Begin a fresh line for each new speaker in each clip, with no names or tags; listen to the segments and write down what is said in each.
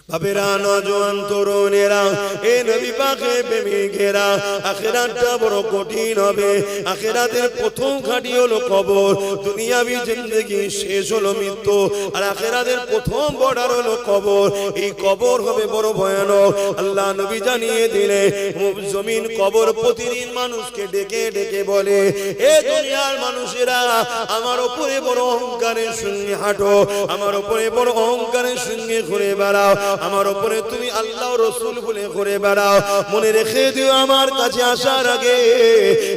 বাবেরা নওজোয়ান তরুণেরা এ নবী পাকের প্রেমিকেরা আখিরাতটা বড় কঠিন হবে। আখিরাতের প্রথম ঘাঁটি হলো কবর। দুনিয়াবি জিন্দেগি শেষ হলো মৃত্যু, আর আখিরাতের প্রথম বর্ডার হলো কবর। এই কবর হবে বড় ভয়ানক। আল্লাহ নবী জানিয়ে দিলে জমিন কবর প্রতিদিন মানুষকে ডেকে ডেকে বলে, এ দুনিয়ার মানুষেরা আমার উপরে বড় অহংকারের সঙ্গে হাঁটো, আমার উপরে বড় অহংকারের সঙ্গে ঘুরে বেড়াও, আমার উপরে তুমি আল্লাহ রাসূল বলে ঘুরে বেড়াও। মনে রেখে দিও আমার কাছে আসার আগে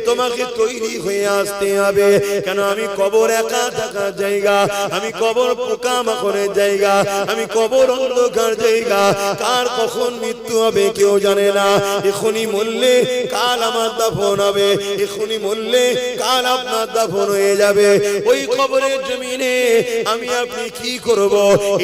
তোমাকে তৈরি হয়ে আসতে হবে। কেন আমি কবর একা থাকার জায়গা, আমি কবর পোকামাকড়ের জায়গা, আমি কবর অন্ধকার জায়গা। কার কখন মৃত্যু হবে কেউ জানে না। এখনই মরলে কাল আমার দাফন হবে, এখনই মরলে কাল আপনার দাফন হয়ে যাবে। ওই কবরের জমিনে আমি আপনি কি করব?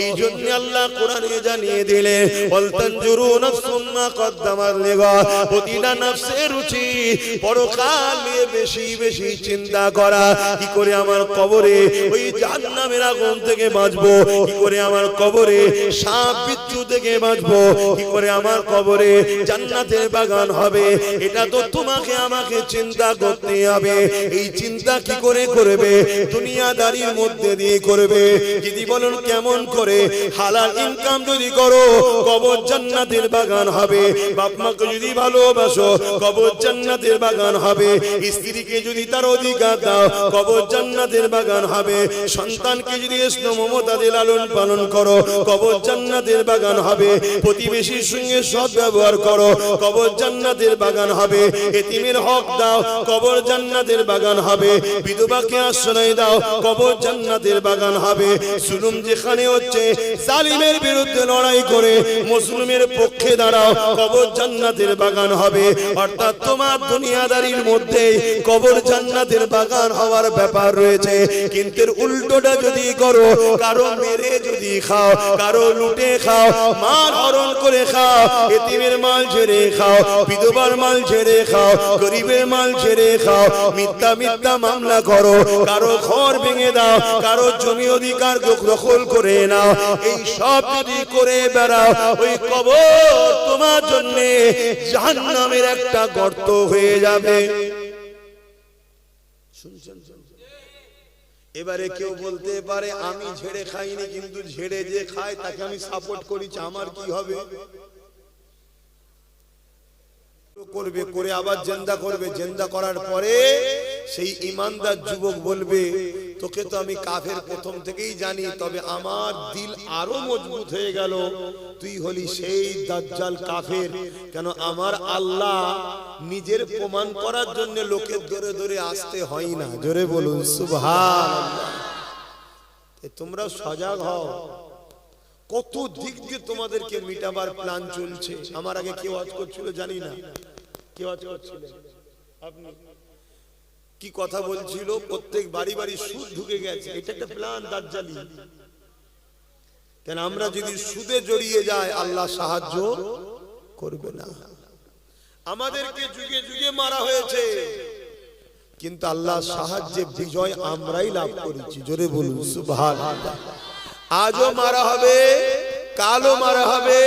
এই জন্য আল্লাহ কোরআনে জানিয়ে দিলে ওয়ালতানজুরু নাফসুম মা কদ্দামাত লিগাদ। প্রতিটা নফসের উচিত পরকাল নিয়ে বেশি বেশি চিন্তা করা। কি করে আমার কবরে ওই জাহান্নামের আগুন থেকে বাঁচবো, কি করে আমার কবরে সাপ বিচ্ছু থেকে বাঁচবো, কি করে আমার কবরে জান্নাতের বাগান হবে। এটা তো তোমাকে আমাকে চিন্তা করতে হবে। এই চিন্তা কি করে করবে? দুনিয়াদারির মধ্যে দিয়ে করবে। যদি বলেন কেমন করে? হালাল ইনকাম যদি করো কবর জান্নাতের বাগান হবে। বাপ মাকে যদি ভালোবাসো কবর জান্নাতের বাগান হবে। স্ত্রীকে যদি তার অধিকার দাও কবর জান্নাতের বাগান হবে। সন্তানকে যদি স্নেহ মমতা দিয়ে লালন পালন করো কবর জান্নাতের বাগান হবে। প্রতিবেশীর সঙ্গে সৎ ব্যবহার করো কবর জান্নাতের বাগান হবে। এতিমের হক দাও কবর জান্নাতের বাগান হবে। বিধবাকে আশ্রয় দাও কবর জান্নাতের বাগান হবে। জুলুম যেখানে হচ্ছে জালিমের বিরুদ্ধে লড়াই করে মুসলিমের পক্ষে দাঁড়াও কবর জান্নাতের বাগান হবে। অর্থাৎ তোমার দুনিয়াদারির মধ্যে কবর জান্নাতের বাগান হওয়ার ব্যাপার রয়েছে। কিন্তু উল্টোটা যদি করো, কারো মেরে যদি খাও, কারো লুটে খাও, মাল হরণ করে খাও, এতিমের মাল ছেড়ে খাও, বিধবার মাল ছেড়ে খাও, গরিবের মাল ছেড়ে খাও, মিথ্যা মিথ্যা মামলা করো, কারো ঘর ভেঙে দাও, কারো জমি অধিকার দখল করে নাও, এই সব যদি করে বেড়াও ওই কবর তোমার জন্য জাহান্নামের একটা গর্ত হয়ে যাবে। শুনছেন? এবারে কেউ বলতে পারে আমি ঝেড়ে খাইনি, কিন্তু ঝেড়ে যে খায় তাকে আমি সাপোর্ট করেছি, আমার কি হবে? করবে করে আবার জিন্দা করবে, জিন্দা করার পরে সেই ইমানদার যুবক বলবে তোকে তো আমি কাফের প্রথম থেকেই জানি, তবে আমার দিল আরো মজবুত হয়ে গেল, তুই হলি সেই দাজ্জাল কাফের। কেন আমার আল্লাহ নিজের প্রমাণ করার জন্য লোকের ধরে ধরে আসতে হয় না। জোরে বলুন সুবহানাল্লাহ। তোমরা সজাগ হও, কত দিক দিয়ে তোমাদেরকে মিটাবার প্ল্যান চলছে। আমার আগে কেউ ওয়াজ করছিল জানি না, কেউ ওয়াজ করছিল, আপনি কি কথা বলছিল? প্রত্যেক বাড়ি বাড়ি সুদ ঢুকে গেছে, এটা একটা প্ল্যান দাজ্জালি। কেন আমরা যদি সুদে জড়িয়ে যাই আল্লাহ সাহায্য করবে না। আমাদেরকে যুগে যুগে মারা হয়েছে, কিন্তু আল্লাহ সাহায্যে বিজয় আমরাই লাভ করেছি। জোরে বলুন সুবহানাল্লাহ। আজও মারা হবে, কালও মারা হবে,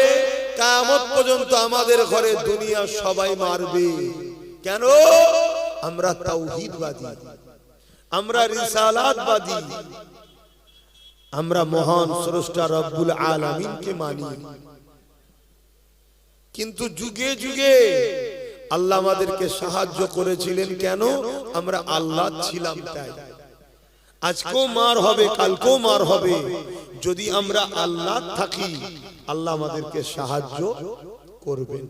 কিয়ামত পর্যন্ত আমাদের ঘরে দুনিয়া সবাই মারবে। কেন? আমরা তাওহীদবাদী, আমরা রিসালাতবাদী, আমরা মহান স্রষ্টা রব্বুল আলামিনকে মানি। কিন্তু যুগে যুগে আল্লাহ আমাদেরকে সাহায্য করেছিলেন। কেন? আমরা আল্লাহ ছিলাম তাই। আজকেও মার হবে, কালকেও মার হবে। যদি আমরা আল্লাহ থাকি আল্লাহ আমাদেরকে সাহায্য করবেন।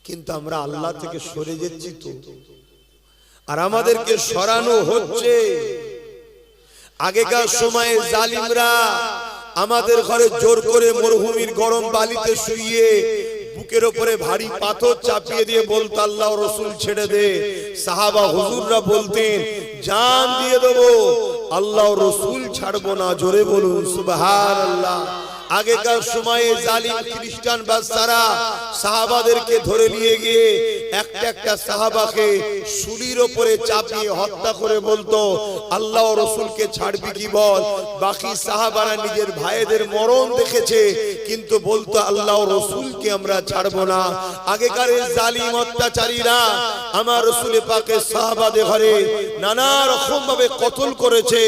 কিন্তু আমরা আল্লাহ থেকে সরে যাচ্ছি তো, আর আমাদেরকে সরানো হচ্ছে। আগেকার সময়ে জালিমরা আমাদের ঘরে জোর করে মরুভূমির গরম বালিতে শুইয়ে বুকের উপরে ভারী পাথর চাপিয়ে দিয়ে বলতো আল্লাহ রাসূল ছেড়ে দে। সাহাবা হুজুররা বলতেন জান দিয়ে দেবো, আল্লাহ রাসূল ছাড়বো না। জোরে বলুন সুবহানাল্লাহ। আগেকার সময়ে জালিম খ্রিস্টান বাদশারা সাহাবাদেরকে ধরে নিয়ে গিয়ে একটা একটা সাহাবাকে শুলির উপরে চাপিয়ে হত্যা করে বলতো, আল্লাহ ও রাসূলকে ছাড়বি কি বল। বাকি সাহাবারা নিজের ভাইদের মরণ দেখেছে, কিন্তু বলতো আল্লাহ ও রাসূলকে আমরা ছাড়বো না। আগেকার জালিম অত্যাচারীরা আমার রাসূল পাকের সাহাবাদের ঘরে নানা রকম ভাবে কতল করেছে,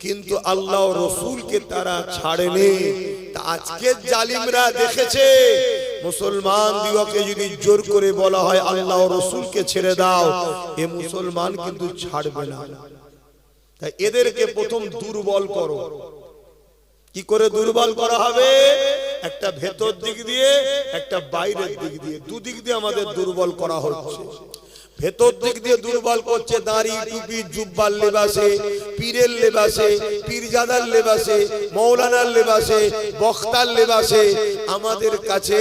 কিন্তু আল্লাহ ও রাসূলকে তারা ছাড়েনি। তা আজকে জালিমরা দেখেছে মুসলমান দিওকে যদি জোর করে বলা হয় আল্লাহ ও রাসূলকে ছেড়ে দাও, এ মুসলমান কিন্তু ছাড়বে না। তাই এদেরকে প্রথম দুর্বল করো। কি করে দুর্বল করা হবে? একটা ভেতর দিক দিয়ে, একটা বাইরের দিক দিয়ে, দুদিক দিয়ে আমাদের দুর্বল করা হচ্ছে। ভেতর দিক দিয়ে দুর্বল করছে দাড়ি টুপি জুব্বার লেবাসে, পীরের লেবাসে, পীরজাদার লেবাসে, মৌলানার লেবাসে, বক্তার লেবাসে। আমাদের কাছে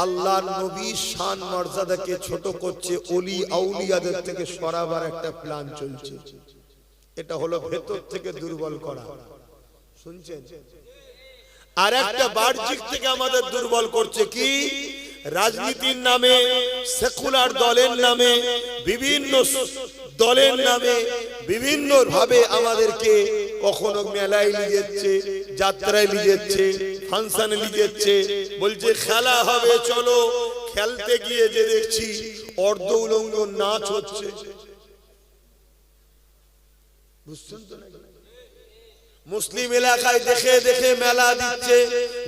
আল্লাহর নবীর শান মর্যাদাকে ছোট করছে, ওলি আউলিয়াদের থেকে সরাবার একটা প্ল্যান চলছে। এটা হলো ভেতর থেকে দুর্বল করা। শুনছেন? আর একটা বাহ্যিক থেকে আমাদের দুর্বল করছে কি? রাজনীতির নামে, সেকুলার দলের নামে, বিভিন্ন দলের নামে বিভিন্ন ভাবে আমাদেরকে কখনো মেলায় নিয়ে যাচ্ছে, যাত্রায় নিয়ে যাচ্ছে, ফাংশনে নিয়ে যাচ্ছে, বলছে খেলা হবে চলো। খেলতে গিয়ে যে দেখছি অর্ধ উলঙ্গ নাচ হচ্ছে। বুঝছেন তো? মুসলিম এলাকায় দেখে দেখে মেলা দিচ্ছে,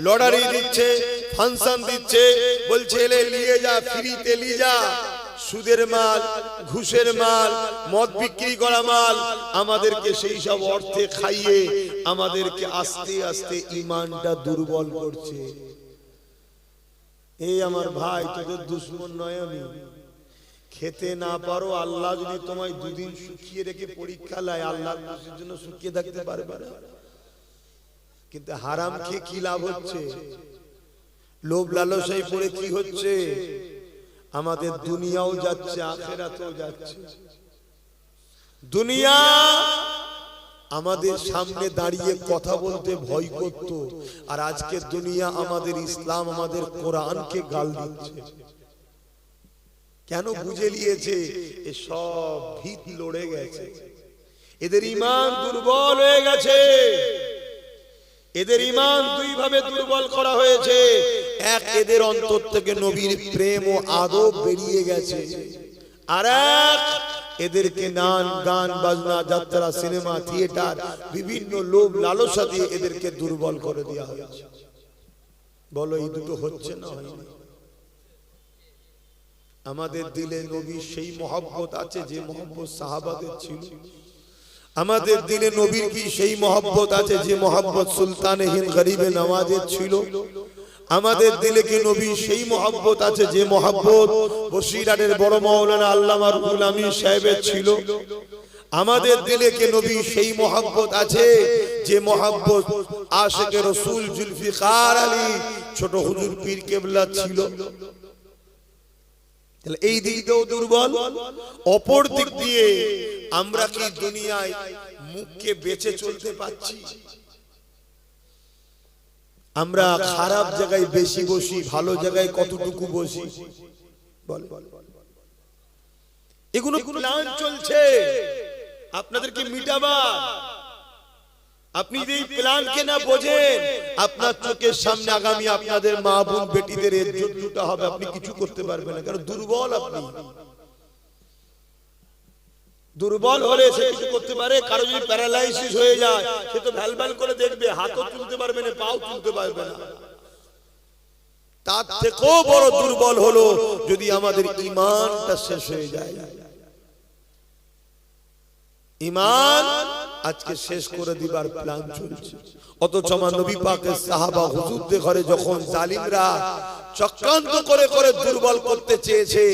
লটারি দিচ্ছে, ফাংশন দিচ্ছে, বলছে এলে নিয়ে যা, ফ্রিতে নিয়ে যা। সুদের মাল, ঘুষের মাল, মদ বিক্রি করা মাল, আমাদেরকে সেই সব অর্থে খাইয়ে আমাদেরকে আস্তে আস্তে ঈমানটা দুর্বল করছে। এই আমার ভাই, তোদের দুশমন নয় আমি। খেতে না পারো, আল্লাহ যদি তোমায় দুদিন শুকিয়ে রেখে পরীক্ষা লায়, আল্লাহর খুশির জন্য শুকিয়ে থাকতে পারবে না। কিন্তু হারাম খেয়ে কি লাভ হচ্ছে? লোভ লালসায় পড়ে কি হচ্ছে? আমাদের দুনিয়াও যাচ্ছে, আখিরাতেও যাচ্ছে। দুনিয়া আমাদের সামনে দাঁড়িয়ে কথা বলতে ভয় করত, আর আজকে দুনিয়া আমাদের ইসলাম, আমাদের কোরআনকে গাল দিচ্ছে। কেন? বুঝে নিয়েছে এ সব ভিত লড়ে গেছে, এদের ঈমান দুর্বল হয়ে গেছে। এদের ঈমান দুই ভাবে দুর্বল করা হয়েছে। এক, এদের অন্তর থেকে নবীর প্রেম ও আদব বেরিয়ে গেছে। আর এক, এদেরকে নান গান বাজনা, যাত্রা, সিনেমা, থিয়েটার, বিভিন্ন লোভ লালসা দিয়ে এদেরকে দুর্বল করে দেওয়া হয়েছে। বলো, এই দুটো হচ্ছে না হয়নি? আমাদের দিলে নবীর সেই মহব্বত আছে যে মহব্বত সাহাবাদের ছিল? আমাদের দিলে নবীর কি সেই মহব্বত আছে যে মহব্বত সুলতানে হিন্দ গরিবে নওয়াজের ছিল? আমাদের দিলে কি নবীর সেই মহব্বত আছে যে মহব্বত বসিরহাটের বড় মাওলানা আল্লামা রুহুল আমিন সাহেবের ছিল? আমাদের দিলে কি নবীর সেই মহব্বত আছে যে মহব্বত আশিকে রাসূল জুলফিকার আলী ছোট হুজুর পীর কেবলা ছিল? তাহলে এই দিক দিয়েও দুর্বল। অপর দিক দিয়ে আমরা কি দুনিয়ায় মুখকে বেঁচে চলতে পারছি? আমরা খারাপ জায়গায় বেশি বসি, ভালো জায়গায় কতটুকু বসি? বল, এগুলো প্ল্যান চলছে আপনাদেরকে মিটাবার। আপনি এই প্ল্যানকে না বোঝেন, আপনার চোখের সামনে আগামী আপনাদের মা বোন বেটিদের ইজ্জত লুটা হবে, আপনি কিছু করতে পারবেন না, কারণ দুর্বল। আপনি দুর্বল হলে সে কিছু করতে পারে। কারো যদি প্যারালাইসিস হয়ে যায়, সে তো ভ্যালভ্যাল করে দেখবে, হাতও তুলতে পারবে না, পাও তুলতে পারবে না। তার থেকেও বড় দুর্বল হলো যদি আমাদের ঈমানটা শেষ হয়ে যায়। ঈমান আজকে শেষ করে দিবার প্ল্যান চলছে। অথচ আমার নবী পাকের সাহাবা হুজুরদের ঘরে যখন জালিমরা চক্রান্ত করে করে দুর্বল করতে চেয়েছে,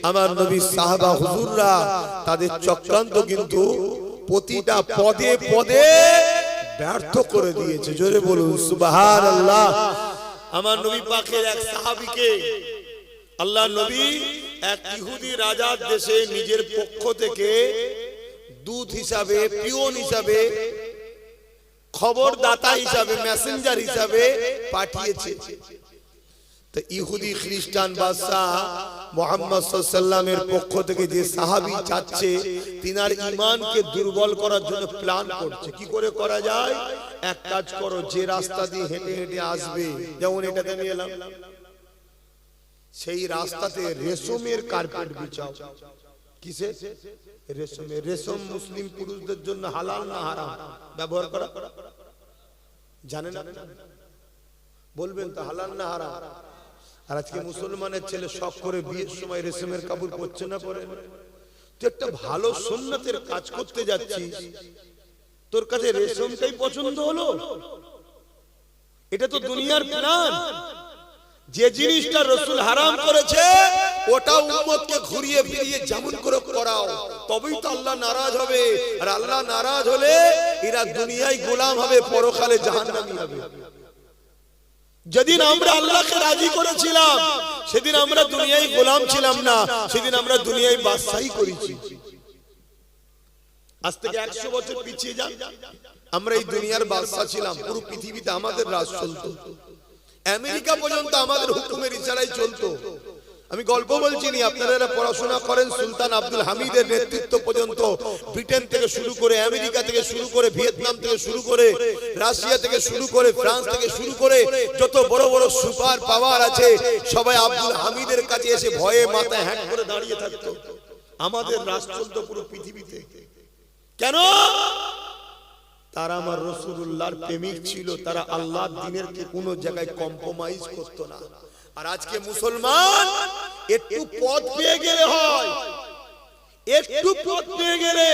আমার নবী সাহাবা হুজুররা তাদের চক্রান্ত কিন্তু প্রতিটা পদে পদে ব্যর্থ করে দিয়েছে। জোরে বলুন সুবহানাল্লাহ। আমার নবী পাকের এক সাহাবীকে আল্লাহ নবী এক ইহুদি রাজার দেশে নিজের পক্ষ থেকে দূত হিসাবে, পিয়ন হিসাবে খবরদাতা হিসাবে, মেসেঞ্জার হিসাবে পাঠিয়েছে। তো ইহুদি খ্রিস্টান বাদশা মুহাম্মদ সাল্লাল্লাহু আলাইহি ওয়াসাল্লামের পক্ষ থেকে যে সাহাবী চাচ্ছে, তিনার ঈমানকে দুর্বল করার জন্য প্ল্যান করছে। কি করে করা যায়? এক কাজ করো, যে রাস্তা দিয়ে হেঁটে হেঁটে আসবে, যেমন এটাতে আমি এলাম, সেই রাস্তাতে রেশমের কার্পেট বিছাও। কিসে? রেশমের। রেশম মুসলিম পুরুষদের জন্য হালাল না হারাম ব্যবহার করা? জানেন না? বলবেন তো হালাল না হারাম? আর আজকে মুসলমানের ছেলে শখ করে বিয়ের সময় রেশমের কাপড় পরছে না, পরে? তুই একটা ভালো সুন্নতের কাজ করতে যাচ্ছিস, তোর কাছে রেশমটাই পছন্দ হলো? এটা তো দুনিয়ার প্ল্যান। যে জিনিসটা রাসূল হারাম করেছে ওটা উম্মতকে ঘুরিয়ে ফিরিয়ে যেমন করে করাও, তবেই তো আল্লাহ নারাজ হবে। আর আল্লাহ নারাজ হলে এরা দুনিয়ায় গোলাম হবে, পরকালে জাহান্নামী হবে। যেদিন আমরা আল্লাহকে রাজি করেছিলাম সেদিন আমরা দুনিয়ায় গোলাম ছিলাম না, সেদিন আমরা দুনিয়ায় বাদশাহী করেছি। আজ থেকে 100 বছর পিছিয়ে যান, আমরা এই দুনিয়ার বাদশা ছিলাম, পুরো পৃথিবীতে আমাদের রাজ চলতো, আমেরিকা পর্যন্ত আমাদের হুকুমের ইশারায় চলতো। আমি গল্প বলছি না, আপনারা পড়াশোনা করেন, সুলতান আব্দুল হামিদের নেতৃত্ব পর্যন্ত ব্রিটেন থেকে শুরু করে, আমেরিকা থেকে শুরু করে, ভিয়েতনাম থেকে শুরু করে, রাশিয়া থেকে শুরু করে, ফ্রান্স থেকে শুরু করে, যত বড় বড় সুপার পাওয়ার আছে সবাই আব্দুল হামিদের কাছে এসে ভয়ে মাথায় হ্যাট করে দাঁড়িয়ে থাকতো। আমাদের রাষ্ট্র চলতো পুরো পৃথিবীতে। কেন? তারা আমার রাসূলুল্লাহর প্রেমিক ছিল, তারা আল্লাহর দ্বীনের কে কোনো জায়গায় কম্প্রোমাইজ করতো না। আর আজকে মুসলমান একটু পথ পেয়ে গেলে হয়, একটু পথ পেয়ে গেলে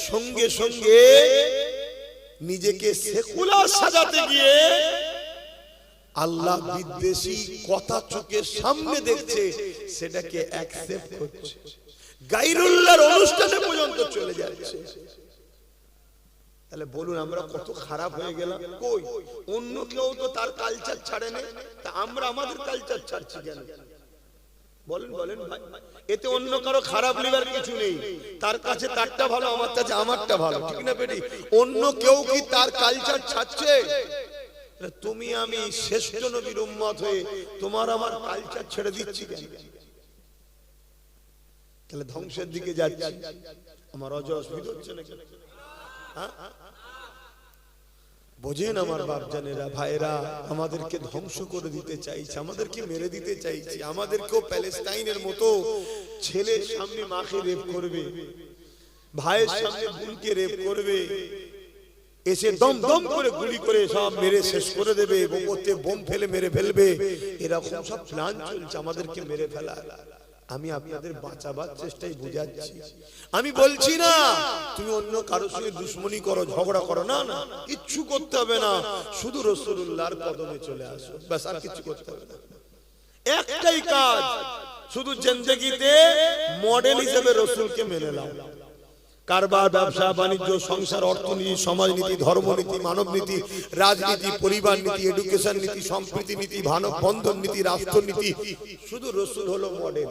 সঙ্গে সঙ্গে নিজেকে সেকুলার সাজাতে গিয়ে আল্লাহ বিদ্বেষী কথা চোখের সামনে দেখছে, সেটাকে অ্যাকসেপ্ট করছে, গায়রুল্লাহর অনুষ্ঠানে পর্যন্ত চলে যাচ্ছে। তাহলে বলুন আমরা কত খারাপ হয়ে গেলাম? কই অন্য কেউ তো তার কালচার ছাড়ে না, তা আমরা আমাদের কালচার ছাড়ছি কেন? বলেন বলেন ভাই, এতে অন্য কারো খারাপ লিবার কিছু নেই, তার কাছে তারটা ভালো, আমার কাছে আমারটা ভালো, ঠিক না বেটি? অন্য কেউ কি তার কালচার ছাড়ছে? তুমি আমি শ্রেষ্ঠ নবীর উম্মত হয়ে তোমার আমার কালচার ছেড়ে দিচ্ছি কেন? তাহলে ধ্বংসের দিকে যাচ্ছি। আমার অসুবিধা হচ্ছে না? বোঝেন আমার বাপজানেরা, ভাইরা, আমাদেরকে ধ্বংস করে দিতে চাইছে, আমাদেরকে মেরে দিতে চাইছে, আমাদেরকেও প্যালেস্টাইনের মতো ছেলের সামনে মাকে রেপ করবে, ভাইয়ের সামনে বোনকে রেপ করবে, এসে দম দম করে গুলি করে সব মেরে শেষ করে দেবে, ওতে বোম ফেলে মেরে ফেলবে। এরকম সব প্ল্যান চলছে আমাদেরকে মেরে ফেলা। আমি আপনাদের বাঁচাবার চেষ্টাই বুঝাচ্ছি। আমি বলছি না তুমি অন্য কারোর সঙ্গে দুশ্মনী করো, ঝগড়া করো, না না, কিচ্ছু করতে হবে না, শুধু রাসূলুল্লাহর কদমে চলে আসো, ব্যাস, আর কিছু করতে হবে না। একটাই কাজ, শুধু জিন্দেগিতে মডেল হিসেবে রাসূলকে মেনে নাও। কারবার, ব্যবসা বাণিজ্য, সংসার, অর্থনীতি, সমাজনীতি, ধর্মনীতি, মানবনীতি, রাজনীতি, পরিবার নীতি, এডুকেশন নীতি, সম্প্রীতি নীতি, বন্ধন নীতি, রাষ্ট্রনীতি, শুধু রাসূল হলো মডেল।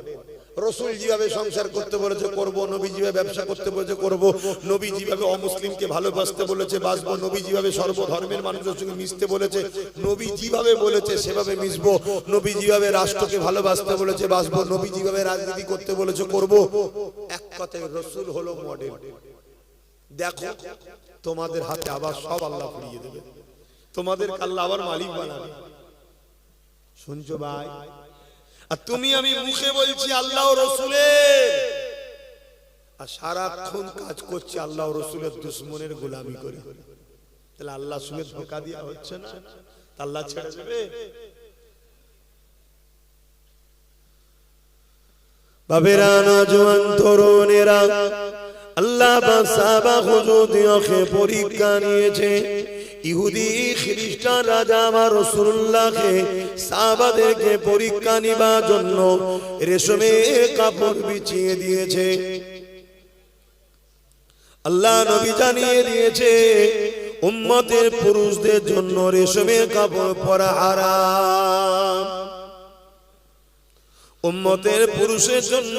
রাসূল যেভাবে সংসার করতে বলেছে করব, নবী যেভাবে ব্যবসা করতে বলেছে করব, নবী যেভাবে অমুসলিমকে ভালোবাসতে বলেছে বাসবো, নবী যেভাবে সর্বধর্মের মানুষের সঙ্গে মিশতে বলেছে, নবী যেভাবে বলেছে সেভাবে মিশবো, নবী যেভাবে রাষ্ট্রকে ভালোবাসতে বলেছে বাসবো, নবী যেভাবে রাজনীতি করতে বলেছে করব। এক কথায় রাসূল হলো মডেল। দেখো তোমাদের হাতে আবার সব আল্লাহ ফিরিয়ে দেবে, তোমাদের আল্লাহ আবার মালিক বানাবে। শুনছো ভাই? আর তুমি আমি মুখে বলছি আল্লাহ ও রাসূলের, আর সারাক্ষণ কাজ করছি আল্লাহ ও রাসূলের দুশমনের গোলামি করে। তাহলে আল্লাহর সঙ্গে ধোঁকা দেওয়া হচ্ছে না? আল্লাহ ছেড়ে দেবে? বাবেরা, নওজোয়ান তরুণেরা, আল্লাহ বাসাবা হুজুরকে পরীক্ষা নিয়েছে। ইহুদি খ্রিস্টান রাজা আমার রাসূলুল্লাহকে সাহাবাদেরকে পরীক্ষা নিবার জন্য রেশমের কাপড় বিছিয়ে দিয়েছে। আল্লাহ নবী জানিয়ে দিয়েছে উম্মতের পুরুষদের জন্য রেশমের কাপড় পরা হারাম, উম্মতের পুরুষের জন্য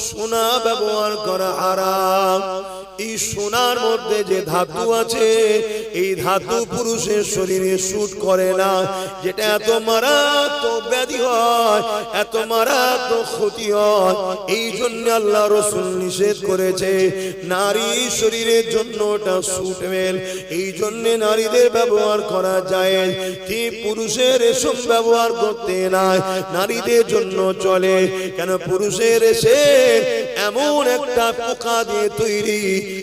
সোনা ব্যবহার করা হারাম। এই সোনার মধ্যে যে ধাতু আছে এই ধাতু পুরুষের শরীরে শুট করে না, যেটা এত মারাত্মক ব্যাধি হয়, এত মারাত্মক ক্ষতি হয়। এই জন্য আল্লাহ রাসূল নিষেধ করেছে নারী শরীরের জন্য ওটা সুটেবল, এই জন্য নারীদের ব্যবহার করা যায়, কি পুরুষের এসব ব্যবহার করতে নাই, নারীদের জন্য চলে। কেন পুরুষের এসে এমন একটা পোকা দিয়ে তৈরি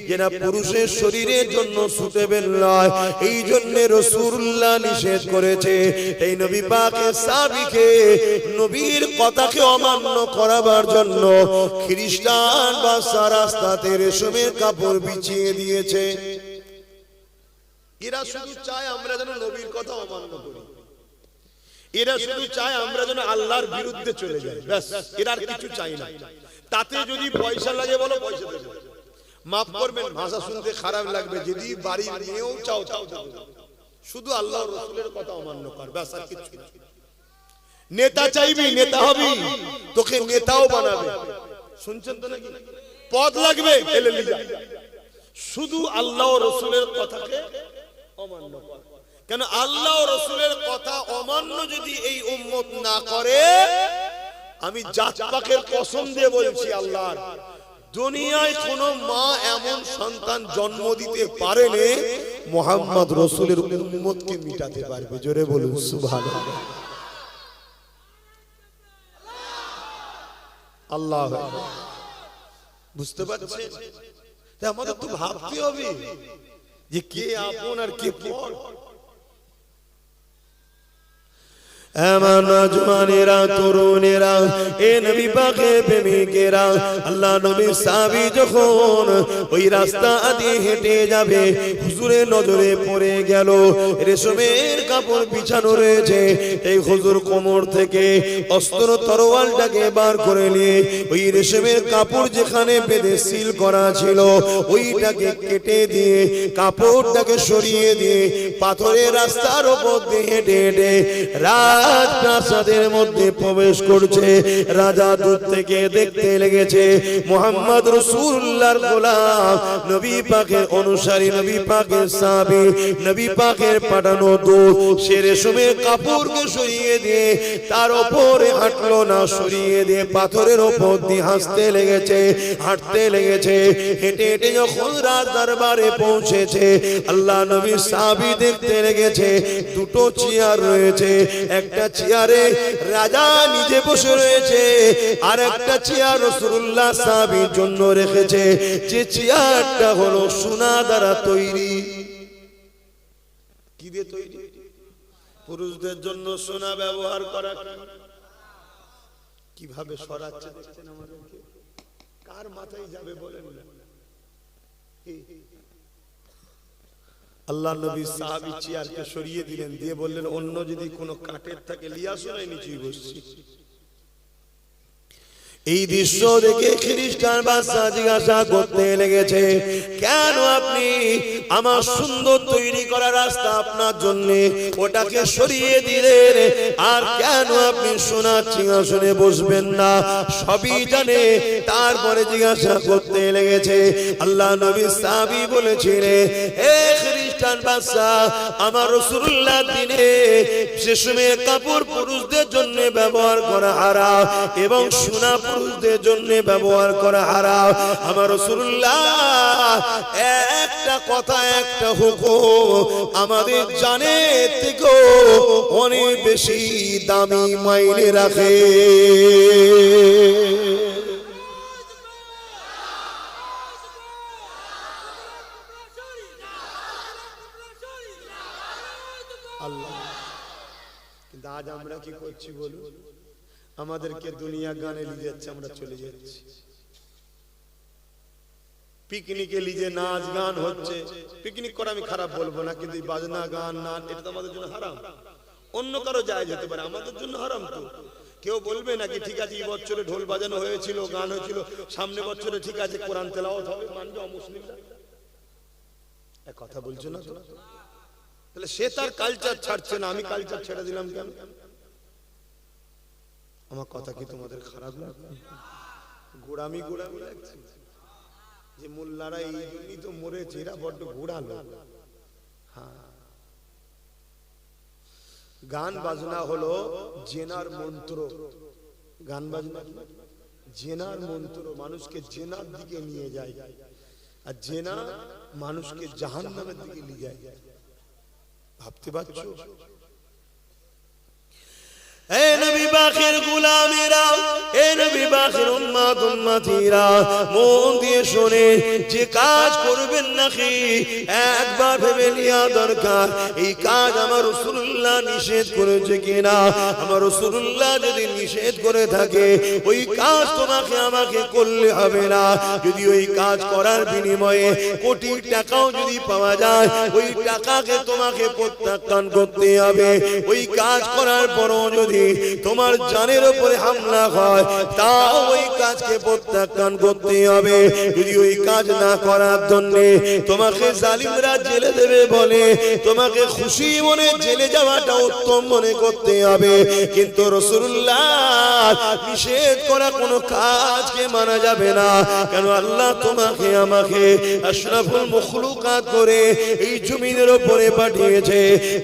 যেটা পুরুষের শরীরের জন্য সুটেবল নয়, এই জন্য রাসূলুল্লাহ নিষেধ করেছে। এই নবী পাকের সাহাবীকে নবীর কথাকে অমান্য করাবার জন্য খ্রিস্টান বাদশা রাস্তাতে রেশমের কাপড় বিছিয়ে দিয়েছে। এরা শুধু চায় আমরা যেন নবীর কথা অমান্য করি, এরা শুধু চায় আমরা যেন আল্লাহর বিরুদ্ধে চলে যাই, ব্যাস, এরা আর কিছু চাই না। তাতে যদি পয়সা লাগে বলো পয়সা দেবো, মাফ করবেন ভাষা শুনতে খারাপ লাগবে, যদি বাড়ি নিয়েও চাও চাও শুধু আল্লাহ রাসূলের কথা অমান্য কর, ব্যাস, আর কিছু না। নেতা চাইবি, নেতা হবি, তোকে নেতাও বানাবে, শুনছেন তো নাকি? পদ লাগবে, এলে লিজা, শুধু আল্লাহ রাসূলের কথাকে অমান্য কর। কেন আল্লাহ রাসূলের কথা অমান্য যদি এই উম্মত না করে, আমি জাত পাকের কসম দিয়ে বলছি আল্লাহর, দুনিয়ায় কোন মা এমন সন্তান জন্ম দিতে পারেনি মুহাম্মদ রাসূলের উম্মতকে মিটাতে পারবে। জোরে বলুন সুবহানাল্লাহ। আল্লাহ বুঝতে পারছেন? আমাদের তো ভাবতে হবে যে কে আপন আর কে পর। আমার নওজওয়ানেরা, তরুণেরা, এ নবী পাকের প্রেমিকেরা, আল্লাহ নবীর সাহাবী যখন ওই রাস্তা দিয়ে হেঁটে যাবে, হুজুরের নজরে পড়ে গেল রেশমের কাপড় বিছানো রয়েছে। এই হুজুর কোমর থেকে অস্ত্র তরোয়ালটাকে বার করে নিয়ে ওই রেশমের কাপড় যেখানে বেঁধে সিল করা ছিল ওইটাকে কেটে দিয়ে কাপড়টাকে সরিয়ে দিয়ে পাথরের রাস্তার উপর দিয়ে হেঁটে হেঁটে রাজপ্রাসাদের মধ্যে প্রবেশ করছে। রাজা দূর থেকে দেখতে লেগেছে মুহাম্মদ রাসূলুল্লাহর গোলাম, নবী পাকের অনুসারী, নবী পাকের সাহাবী, নবী পাকের পাঠানো দূত, সে রেশমের কাপড়কে সরিয়ে দিয়ে তার উপরে হাঁটলো না, সরিয়ে দিয়ে পাথরের উপর দিয়ে হাঁটতে লেগেছে, হাঁটতে লেগেছে। হেঁটে হেঁটে যখন রাজ দরবারে পৌঁছেছে, আল্লাহ নবীর সাহাবী দেখতে লেগেছে দুটো চেয়ার রয়েছে, একটা চেয়ারে রাজা নিজে বসে রয়েছে, আর একটা চেয়ার রাসূলুল্লাহ সাহাবীর জন্য রেখেছে, যে চেয়ারটা হলো সোনা দ্বারা তৈরি। কি দিয়ে তৈরি? পুরুষদের জন্য সোনা ব্যবহার করা। কিভাবে সরাচ্ছে দেখছেন আমাদেরকে? কার মাথায় যাবে বলেন না? আল্লাহ নবী সাহাবী চেয়ারকে সরিয়ে দিলেন, দিয়ে বললেন অন্য যদি কোনো কাঠের থাকে লিয়া শোনাই নিচেই বসছি। এই দৃশ্য দেখে খ্রিস্টান বাদশা জিজ্ঞাসা করতে লেগেছে, কেন আপনি আমার সুন্দর তৈরি করা রাস্তা আপনার জন্য ওটাকে সরিয়ে দিলেন, আর কেন আপনি সোনার সিংহাসনে বসবেন না? সবই জানে, তারপরে জিজ্ঞাসা করতে লেগেছে। আল্লাহ নবী সাহাবী বলেছিলেন, হে খ্রিস্টান বাদশা, আমার রাসূলুল্লাহ দিনে রেশমের কাপড় পুরুষদের জন্য ব্যবহার করা হারাম এবং সোনা পুরুষদের জন্য ব্যবহার করা হারাম। আমার রাসূলুল্লাহ একটা কথা, একটা হুকুম আমাদের জানের থেকেও অনেক বেশি দামি মাইনে রাখে। আল্লাহ, কিন্তু আজ আমরা কি করছি বলুন? আমাদেরকে দুনিয়া গানে নিয়ে যাচ্ছে, আমরা চলে যাচ্ছি। পিকনিকে লিজে নাচ গান হচ্ছে, পিকনিক করা আমি খারাপ বলবো না, কিন্তু বাজনা গান নাচ এটা তো আমাদের জন্য হারাম। অন্য কারো জায়েজ হতে পারে, আমাদের জন্য হারাম। তো কেউ বলবে নাকি ঠিক আছে এই বছরে ঢোল বাজানো হয়েছিল, গান হয়েছিল, সামনে বছরে ঠিক আছে কোরআন তেলাওয়াত হবে, মানবে অমুসলিমরা? এক কথা বলছো না তো? তাহলে সে তার কালচার ছাড়ছে না, আমি কালচার ছেড়ে দিলাম কেন? আমার কথা কি তোমাদের খারাপ লাগছে? গোড়ামি গোড়ামি লাগছে? যে মোল্লারা এই জন্যই তো মরেছে, এরা বড্ড ঘোরালো। হ্যাঁ, গান বাজনা হলো জেনার মন্ত্র। গান বাজনা জেনার মন্ত্র, মানুষকে জেনার দিকে নিয়ে যায়, আর জেনা মানুষকে জাহান্নামের দিকে নিয়ে যায়। ভাবতে পারছো? এ নবী পাকের গোলামেরা, এ নবী পাকের উম্মত উম্মতিরা, মন দিয়ে শুনে, যে কাজ করবেন নাকি একবার ভেবে নেওয়া দরকার, এই কাজ আমার রাসূলুল্লাহ নিষেধ করেছে কিনা। আমার রাসূলুল্লাহ যদি নিষেধ করে থাকে, ওই কাজ তোমাকে আমাকে করলে হবে না। যদি ওই কাজ করার বিনিময়ে কোটি টাকাও যদি পাওয়া যায়, ওই টাকাকে তোমাকে প্রত্যাখ্যান করতে হবে। ওই কাজ করার পরও যদি তোমার জানের উপরে হামলা হয়, তাও ওই কাজকে প্রত্যাখ্যান করতে হবে। যদি ওই কাজ না করার জন্য তোমাকে জালিমরা জেলে দেবে বলে, তোমাকে খুশি মনে জেলে যাওয়াটা উত্তম মনে করতে হবে। কিন্তু রাসূলুল্লাহ নিষেধ করা কোনো কাজকে মানা যাবে না। কেন আল্লাহ তোমাকে আমাকে আশরাফুল মখলুকাত করে এই জমিনের উপরে পাঠিয়েছে,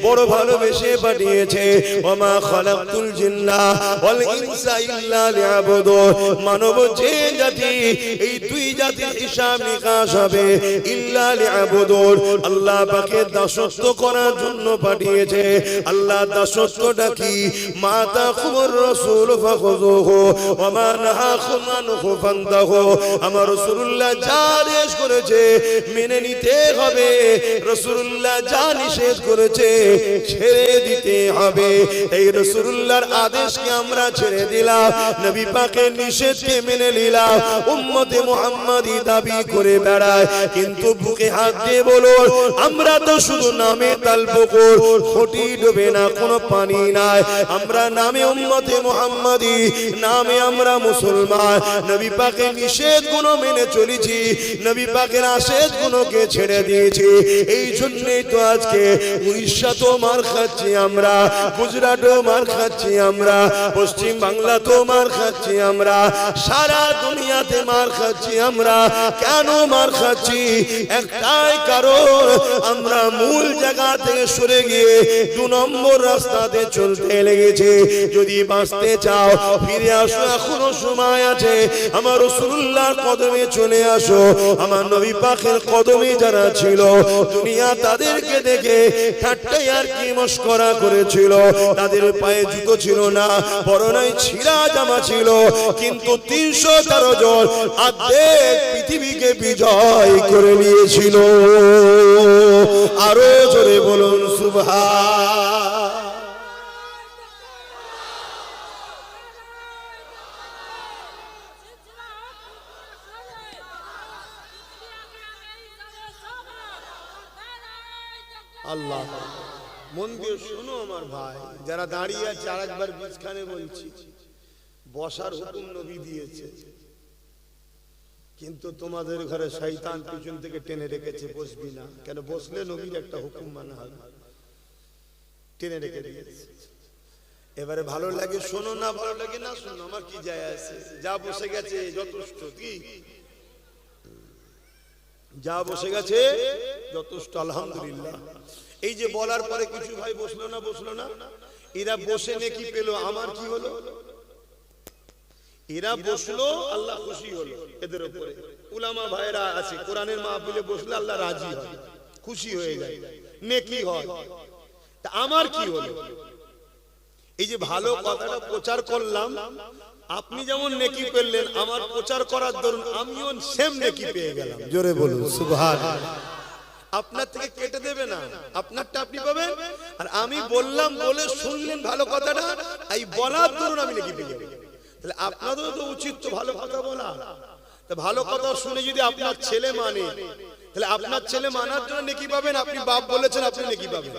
বড় ভালোবেসে পাঠিয়েছে। ওমা খালাকতুল জিন্না ওয়াল ইনসা ইল্লা লিয়াবুদুন। মানব যে জাতি, এই দুই জাতির হিসাব নিকাশ হবে, ইল্লা লিয়াবুদুন, আল্লাহ পাকের দাসত্ব করার জন্য পাঠিয়েছে। আল্লাহ দাসত্বটা কি? মা তাকুমুর রাসূল ফাখুযুহু ওয়া মা নাহাকুম আনহু ফান্তাহু। আমার রাসূলুল্লাহ যা আদেশ করেছে মেনে নিতে হবে, রাসূলুল্লাহ যা নিষেধ করেছে ছেড়ে দিতে হবে। এই রাসূলুল্লাহর আদেশকে আমরা ছেড়ে দিলাম, নবী পাকের নিষেধকে মেনে নিলাম, উম্মতে মুহাম্মাদি দাবি করে বেড়ায়। কিন্তু বুকে হাত দিয়ে বলো, আমরা তো শুধু নামে তালপুকুর, খুঁটি ডুবে না, কোনো পানি নাই। আমরা নামে উম্মতে মুহাম্মাদি, নামে আমরা মুসলমান। নবী পাকের নিষেধগুলো মেনে চলেছি, নবী পাকের আদেশগুলোকে ছেড়ে দিয়েছি। এই জন্যই তো আজকে উড়িষ্যাতেও মার খাচ্ছি আমরা, গুজরাটেও মার খাচ্ছি আমরা, পশ্চিম বাংলাতেও মার খাচ্ছি আমরা, সারা দুনিয়াতে মার খাচ্ছি আমরা। কেন মার খাচ্ছি? একটাই কারণ, আমরা মূল জায়গা থেকে সরে গিয়ে 2 নম্বর রাস্তাতে চলতে লেগেছে। যদি বাঁচতে চাও ফিরে আসো, এখনো সময় আছে। আমার রাসূলুল্লাহর কদমে চলে আসো। আমার নবী পাকের কদমে যারা ছিল, দুনিয়া তাদেরকে দেখে ঠাট্টাই আর কি মশকরা করেছিল। তাদের পায়ে জুতো ছিল না, পরনায় ছিঁড়া জামা ছিল, কিন্তু 313 জন অর্ধেক পৃথিবীকে বিজয় করে নিয়েছিল। আরো জোরে বলুন সুবহান। আল্লাহ, মন দিয়ে শোনো আমার ভাই, যারা দাঁড়িয়ে আছে আরেকবার বিছখানে বলছি, বসার হুকুম নবী দিয়েছে, কিন্তু তোমাদের ঘরে শয়তান পিছন থেকে টেনে রেখেছে বসবি না। কেন? বসলে নবীর একটা হুকুম মানা হবে, টেনে রেখে দিয়েছে। এবারে ভালো লাগে শোনো, না ভালো লাগে না শোনো, আমার কি যায় আসে? যা বসে গেছে যথেষ্ট। কি যা বসে গেছে যথেষ্ট, আলহামদুলিল্লাহ। এই যে বলার পরে কিছু ভাই বসলো না, এরা বসে নেকি পেল, আমার কি হলো? এরা বসলো, আল্লাহ খুশি হলো এদের উপরে। উলামা ভাইরা আছে, কোরআনের মাহফিলে বসলে আল্লাহ রাজি হয়, খুশি হয়ে যায়, নেকি হয়। তা আমার কি হলো? এই যে ভালো কথাটা প্রচার করলাম, আপনি যেমন নেকি পেলেন, আমার প্রচার করার দরুন আমিও সেম নেকি পেয়ে গেলাম। জোরে বলুন সুবহানাল্লাহ। আপনার থেকে কেটে দেবে না, আপনারটা আপনি পাবেন। আর আমি বললাম বলে শুনলেন ভালো কথাটা, এই বলার দরুন আমি নেকি পেয়ে গেলাম। তাহলে আপনাদেরও তো উচিত তো ভালো কথা বলা। তা ভালো কথা শুনে যদি আপনার ছেলে মানে, তাহলে আপনার ছেলে মানার জন্য নেকি পাবেন। আপনি বাপ বলেছেন, আপনি নেকি পাবেন।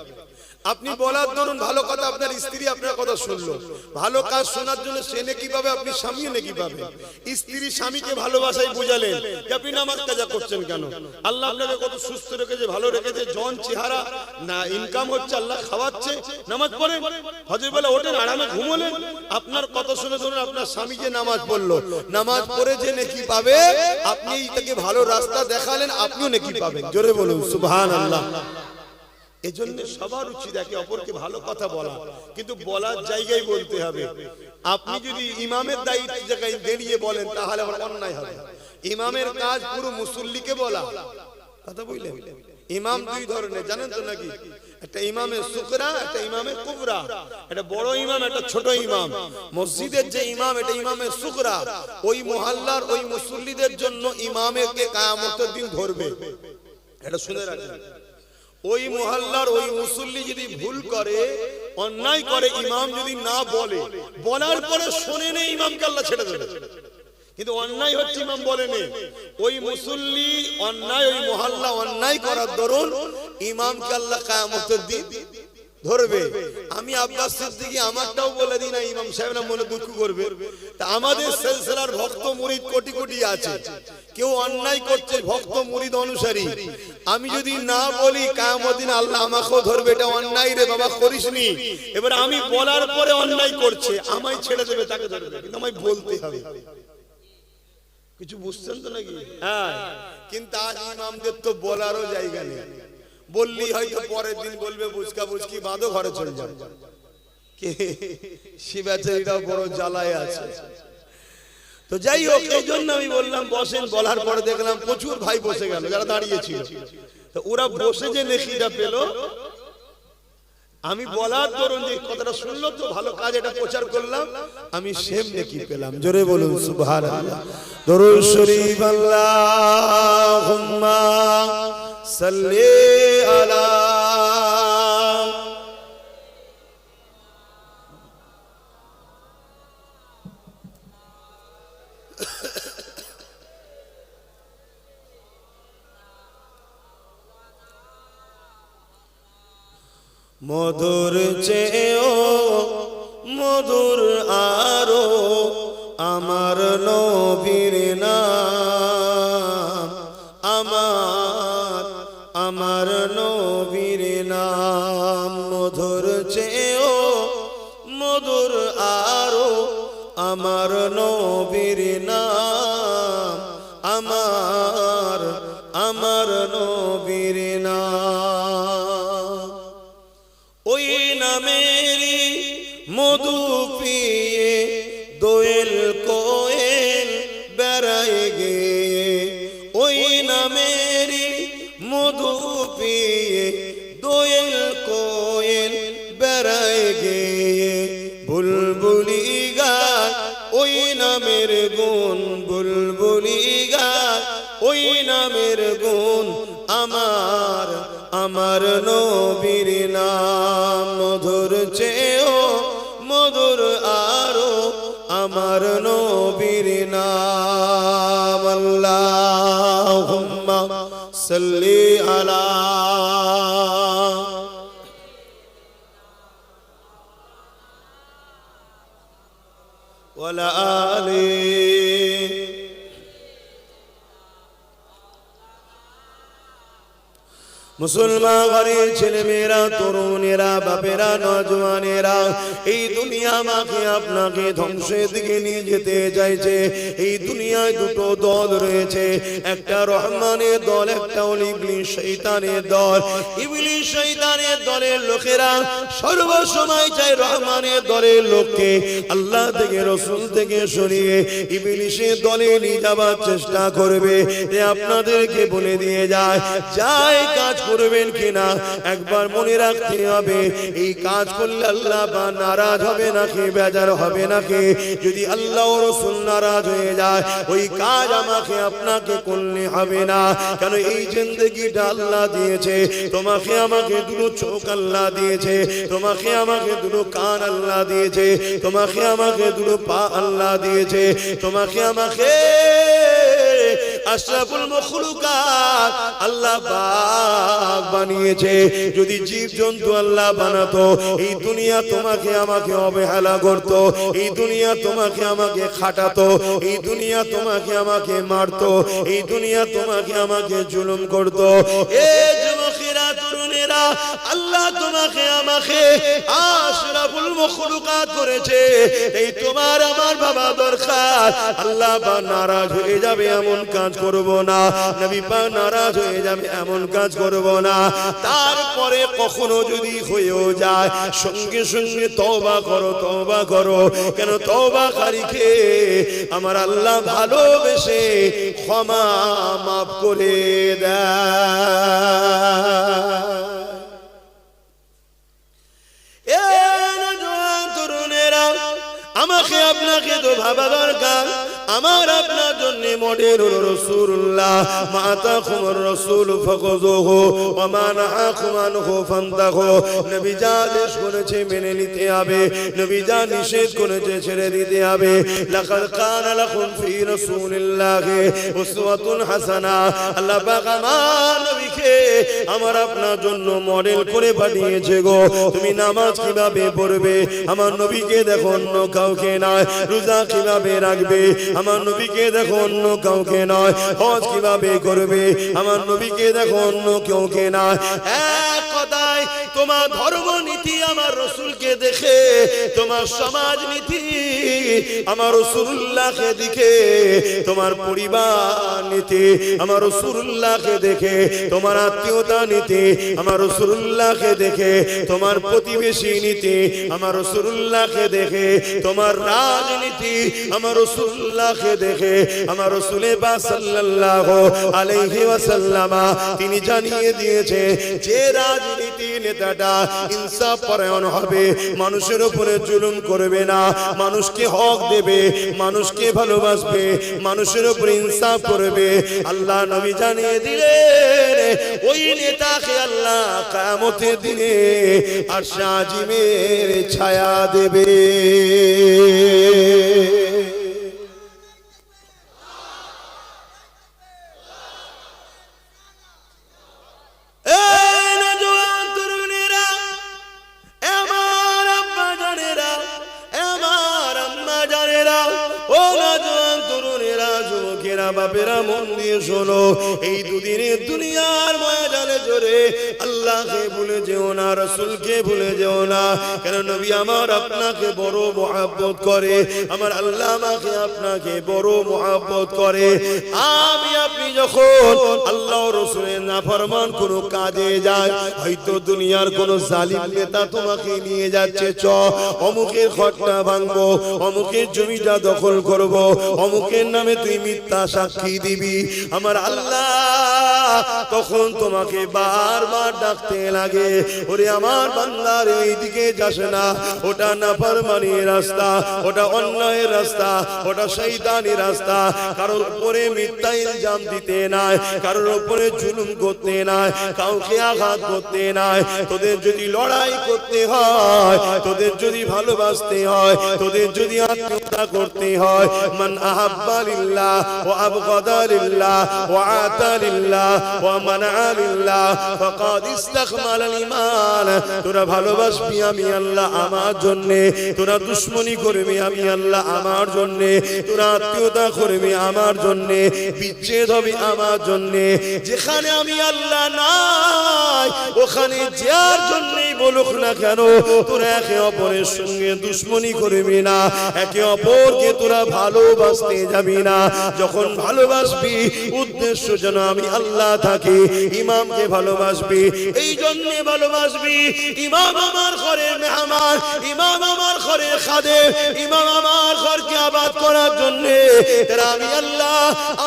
আপনি বলার ধরুন ভালো কথা, আপনার স্ত্রী আপনার কথা শুনলো, ভালো কাজ শোনার জন্য সে নেকি পাবে, আপনি স্বামীও নেকি পাবে। স্ত্রী স্বামীকে ভালোবাসায় বুঝালেন যে আপনি নামাজ কাজা করছেন কেন, আল্লাহ আপনাকে কত সুস্থ রেখেছে, ভালো রেখেছে, জন চেহারা না ইনকাম হচ্ছে, আল্লাহ খাওয়াচ্ছে, নামাজ পড়েন, হজের বেলা ওঠেন, আরামে ঘুমোলেন। আপনার কথা শুনে ধরুন আপনার স্বামী যে নামাজ পড়লো, নামাজ পড়ে যে নেকি পাবে, আপনি তাকে ভালো রাস্তা দেখালেন, আপনিও নেকি পাবেন। জোরে বলুন সুবহানাল্লাহ। এজন্য সবার উচিত একে অপরকে ভালো কথা বলা, কিন্তু বলার জায়গায় বলতে হবে। আপনি যদি ইমামের দায়িত্ব জায়গায় দাঁড়িয়ে বলেন তাহলে আবার অন্যায় হবে। ইমামের কাজ পুরো মুসল্লিকে বলা, কথা বললেন। ইমাম দুই ধরনের জানেন তো নাকি, একটা ইমামে সুকরা, একটা ইমামে কুবরা। একটা বড় ইমাম, একটা ছোট ইমাম। মসজিদের যে ইমাম এটা ইমামে সুকরা, ওই মুহাল্লার ওই মুসল্লিদের জন্য ইমামকে কিয়ামতের দিন ধরবে। এটা শুনে রাখবেন। ওই মুহাল্লার ওই মুসল্লি যদি ভুল করে, অন্যায় করে, ইমাম যদি না বলে, বলার পরে শুনে নেই, ইমামকে আল্লাহ ছেড়ে দেবে। কিন্তু অন্যায় হচ্ছে ইমাম বলে নেই, ওই মুসল্লি অন্যায়, ওই মুহাল্লা অন্যায় করার দরুন ইমামকে আল্লাহ কিয়ামতের দিন ধরবে। আমি আব্বাস সিদ্দিকী আমারটাও বলে দিই না, ইমাম সাহেবরা মনে দুঃখ করবে। তা আমাদের সিলসিলার ভক্ত মুরিদ কোটি কোটি আছে, কেউ অন্যায় করছে, ভক্ত মুরিদ অনুসারী, আমি যদি না বলি কিয়ামতের দিন আল্লাহ আমাকেও ধরবে, এটা অন্যায় রে বাবা করিসনি। এবার আমি বলার পরে অন্যায় করছে, আমায় ছেড়ে দেবে, তাকে ধরবে, কিন্তু আমায় বলতে হবে। কিছু বুঝছেন তো নাকি? হ্যাঁ, কিন্তু আজ ইমামদের তো বলারও জায়গা নেই। বললি হয়তো পরের দিন বলবে বুঝকা বুঝকি বাঁধো, ঘরে চলে যাবে। কে সে বেচারিটাও বড় জ্বালায় আছে। তো যাই হোক, এই জন্য আমি বললাম বসেন। বলার পরে দেখলাম প্রচুর ভাই বসে গেল যারা দাঁড়িয়েছিল। তো ওরা বসে যে নেকিটা পেল, আমি বলার দরুন যে কথাটা শুনলো, তো ভালো কাজ এটা প্রচার করলাম, আমি সেম নেকি পেলাম। জোরে বলুন সুবহানাল্লাহ। দরুদ শরীফ আল্লাহুম্মা সাল্লি আলা মধুর চেয়েও মধুর আরো আমার নবীর নাম, আমার নবীর নাম। মধুর চেয়েও মধুর আরো আমার নবীর নাম, আমার নবীর নাম। ওই নামেরই মধু পিয়ে দোয়েল কোয়েল বেড়ায় গে, ওই নামেরই মধু পিয়ে দোয়েল কোয়েল বেড়ায় গে। বুলবুলি গায় ওই নামের গুণ, বুলবুলি গায় ওই নামের গুণ, আমার নবীর নাম। মধুর চেয়েও মধুর আরো আমার নবীর নাম। আল্লাহুম্মা সাল্লি আলা ওয়ালা আলি। মুসলমান ঘরের ছেলে মেয়েরা, তরুণেরা, বাপেরা, নজওয়ানেরা, এই দুনিয়া মাকে আপনাকে ধ্বংসের দিকে নিয়ে যেতে চাইছে। এই দুনিয়ায় দুটো দল রয়েছে, একটা রহমানের দল, একটা হলো ইবলিস শয়তানের দল। ইবলিস শয়তানের দলের লোকেরা সর্বসময় চায় রহমানের দলের লোককে আল্লাহ থেকে, রাসূল থেকে সরিয়ে ইবলিসের দলে নিয়ে যাবার চেষ্টা করবে। আপনাদেরকে বলে দিয়ে যায় কাজ করবেন কিনা একবার মনে রাখতে হবে। এই কাজ করলে আল্লাহ বা নারাজ হবে নাকি, বেজার হবে নাকি? যদি আল্লাহ ও রাসূল নারাজ হয়ে যায়, ওই কাজ আমাকে আপনাকে করলে হবে না। কেন এই জিন্দেগিটা আল্লাহ দিয়েছে, তোমাকে আমাকে দুটো চোখ আল্লাহ দিয়েছে, তোমাকে আমাকে দুটো কান আল্লাহ দিয়েছে, তোমাকে আমাকে দুটো পা আল্লাহ দিয়েছে, তোমাকে আমাকে আশরাফুল মখলুকাত আল্লাহ পাক বানিয়েছে। যদি জীবজন্তু আল্লাহ বানাতো, এই দুনিয়া তোমাকে আমাকে অবহেলা করতো, এই দুনিয়া তোমাকে আমাকে খাটাতো, এই দুনিয়া তোমাকে আমাকে মারতো, এই দুনিয়া তোমাকে আমাকে জুলুম করতো। এ যুবকেরা, তরুণেরা, আল্লাহ তোমাকে আমাকে আশরাফুল মখলুকাত করেছে। এই তোমার আমার বাবা দরকার। আল্লাহ পাক নারাজ হয়ে যাবে এমন কাজ করব না, নবী পাক নারাজ হয়ে যাবে এমন কাজ করব না। তারপরে কখনো যদি হয়েও যায়, সঙ্গে সঙ্গে তওবা করো, তওবা করো। কেন তওবাকারীকে আমার আল্লাহ ভালোবেসে ক্ষমা মাফ করে দেয়। তরুণেরা, আমাকে আপনাকে তো ভাবা দরকার। আমার আপনার জন্য মডেল হলো রাসূলুল্লাহ। মাতাকুমুর রাসূল ফাখুযুহু ওয়া মা নাহাকুম আনহু ফান্তাহু। নবী যা আদেশ করেছে মেনে নিতে হবে, নবী যা নিষেধ করেছে ছেড়ে দিতে হবে। লাকাদ কানা লাকুম ফি রাসূলিল্লাহি উসওয়াতুন হাসানা। আল্লাহ পাক আমার নবীকে আমার আপনার জন্য মডেল করে পাঠিয়েছে গো। তুমি নামাজ কিভাবে পড়বে আমার নবীকে দেখো, অন্য কাউকে নয়। রোজা কিভাবে রাখবে আমার নবীকে দেখো, অন্য কাউকে নয়। হজ কিভাবে করবে আমার নবীকে দেখো, অন্য কাউকে নয়। এক কথায় তোমার ধর্মনীতি আমার রাসূলকে দেখে, তোমার সমাজ নীতি আমার রাসূলুল্লাহকে দেখে, তোমার পরিবার নীতি আমার রাসূলুল্লাহকে দেখে, তোমার আত্মীয়তা নীতি আমার রাসূলুল্লাহকে দেখে, তোমার প্রতিবেশী নীতি আমার রাসূলুল্লাহকে দেখে, তোমার রাজনীতি আমার রাসূলুল্লাহকে দেখে, আমার রাসূল পাক সাল্লাল্লাহু আলাইহি ওয়াসাল্লাম তিনি জানিয়ে দিয়েছে যে রাজনীতি নেতাটা ইনসাফ পরায়ণ হবে, মানুষের উপরে জুলুম করবে না, মানুষকে হক দেবে, মানুষকে ভালোবাসবে, মানুষের উপরে ইনসাফ করবে, আল্লাহ নবী জানিয়ে দিলেন ওই নেতাকে আল্লাহ কিয়ামতের দিনে আরশ আজিমের ছায়া দেবে। বাপেরা মন দিয়ে শোনো, এই দুদিনের দুনিয়ার ময়দানে জোরে আল্লাহকে ভুলে যেও না, রাসূলকে ভুলে যেও না। কেন নবী আমার আপনাকে বড় মহব্বত করে, আমার আল্লাহ আমাকে আপনাকে বড় মহব্বত করে। আমি আপনি যখন আল্লাহ রাসূলের নাফরমান কোনো কাজে যায়, হয়তো দুনিয়ার কোনো জালিম নেতা তোমাকে নিয়ে যাচ্ছে, চ অমুকের ঘরটা ভাঙবো, অমুকের জমিটা দখল করব, অমুকের নামে তুই মিথ্যা সাক্ষী দিবি, আমার আল্লাহ তখন তোমাকে বারবার ডাকতে লাগে, ওরে আমার বান্দার এইদিকে যাস না, ওটা নাফরমানির রাস্তা, ওটা অন্যায়ের রাস্তা, ওটা শয়তানি রাস্তা। কারোর উপরে মিথ্যা ইলজাম দিতে নাই, কারোর উপরে জুলুম করতে নাই, কাউকে আঘাত করতে নাই। তোদের যদি লড়াই করতে হয়, তোদের যদি ভালোবাসতে হয়, তোদের যদি আত্মীয়তা করতে হয়, মান আহাব্বা লিল্লাহ ওয়া আবগাদা লিল্লাহ ওয়া আতা লিল্লাহ ওয়া মানা লিল্লাহ ফাকাদ ইসতাকমালাল ঈমান। তোরা ভালোবাসবি আমি আল্লাহ আমার জন্য, তোরা দুশমনি করবি আমি আল্লাহ আমার জন্য, তোরা আত্মীয়তা করবি আমার জন্য, বিচ্ছেদ হবে আমার জন্য। যেখানে আমি আল্লাহ নাই ওখানে যার জন্যই বলুক না কেন, তোরা একে অপরের সঙ্গে দুশমনি করবি না, একে অপরকে তোরা ভালোবাসতে যাবি না। যখন ভালোবাসবি উদ্দেশ্য যেন আমি আল্লাহ থাকি। ইমামকে ভালোবাসবি, এই জন্য ভালোবাসবি ইমাম আমার ঘরের মেহমান, ইমাম আমার ঘরের খাদেম, ইমাম আমার ঘরকে আবাদ করার জন্য। আমি আল্লাহ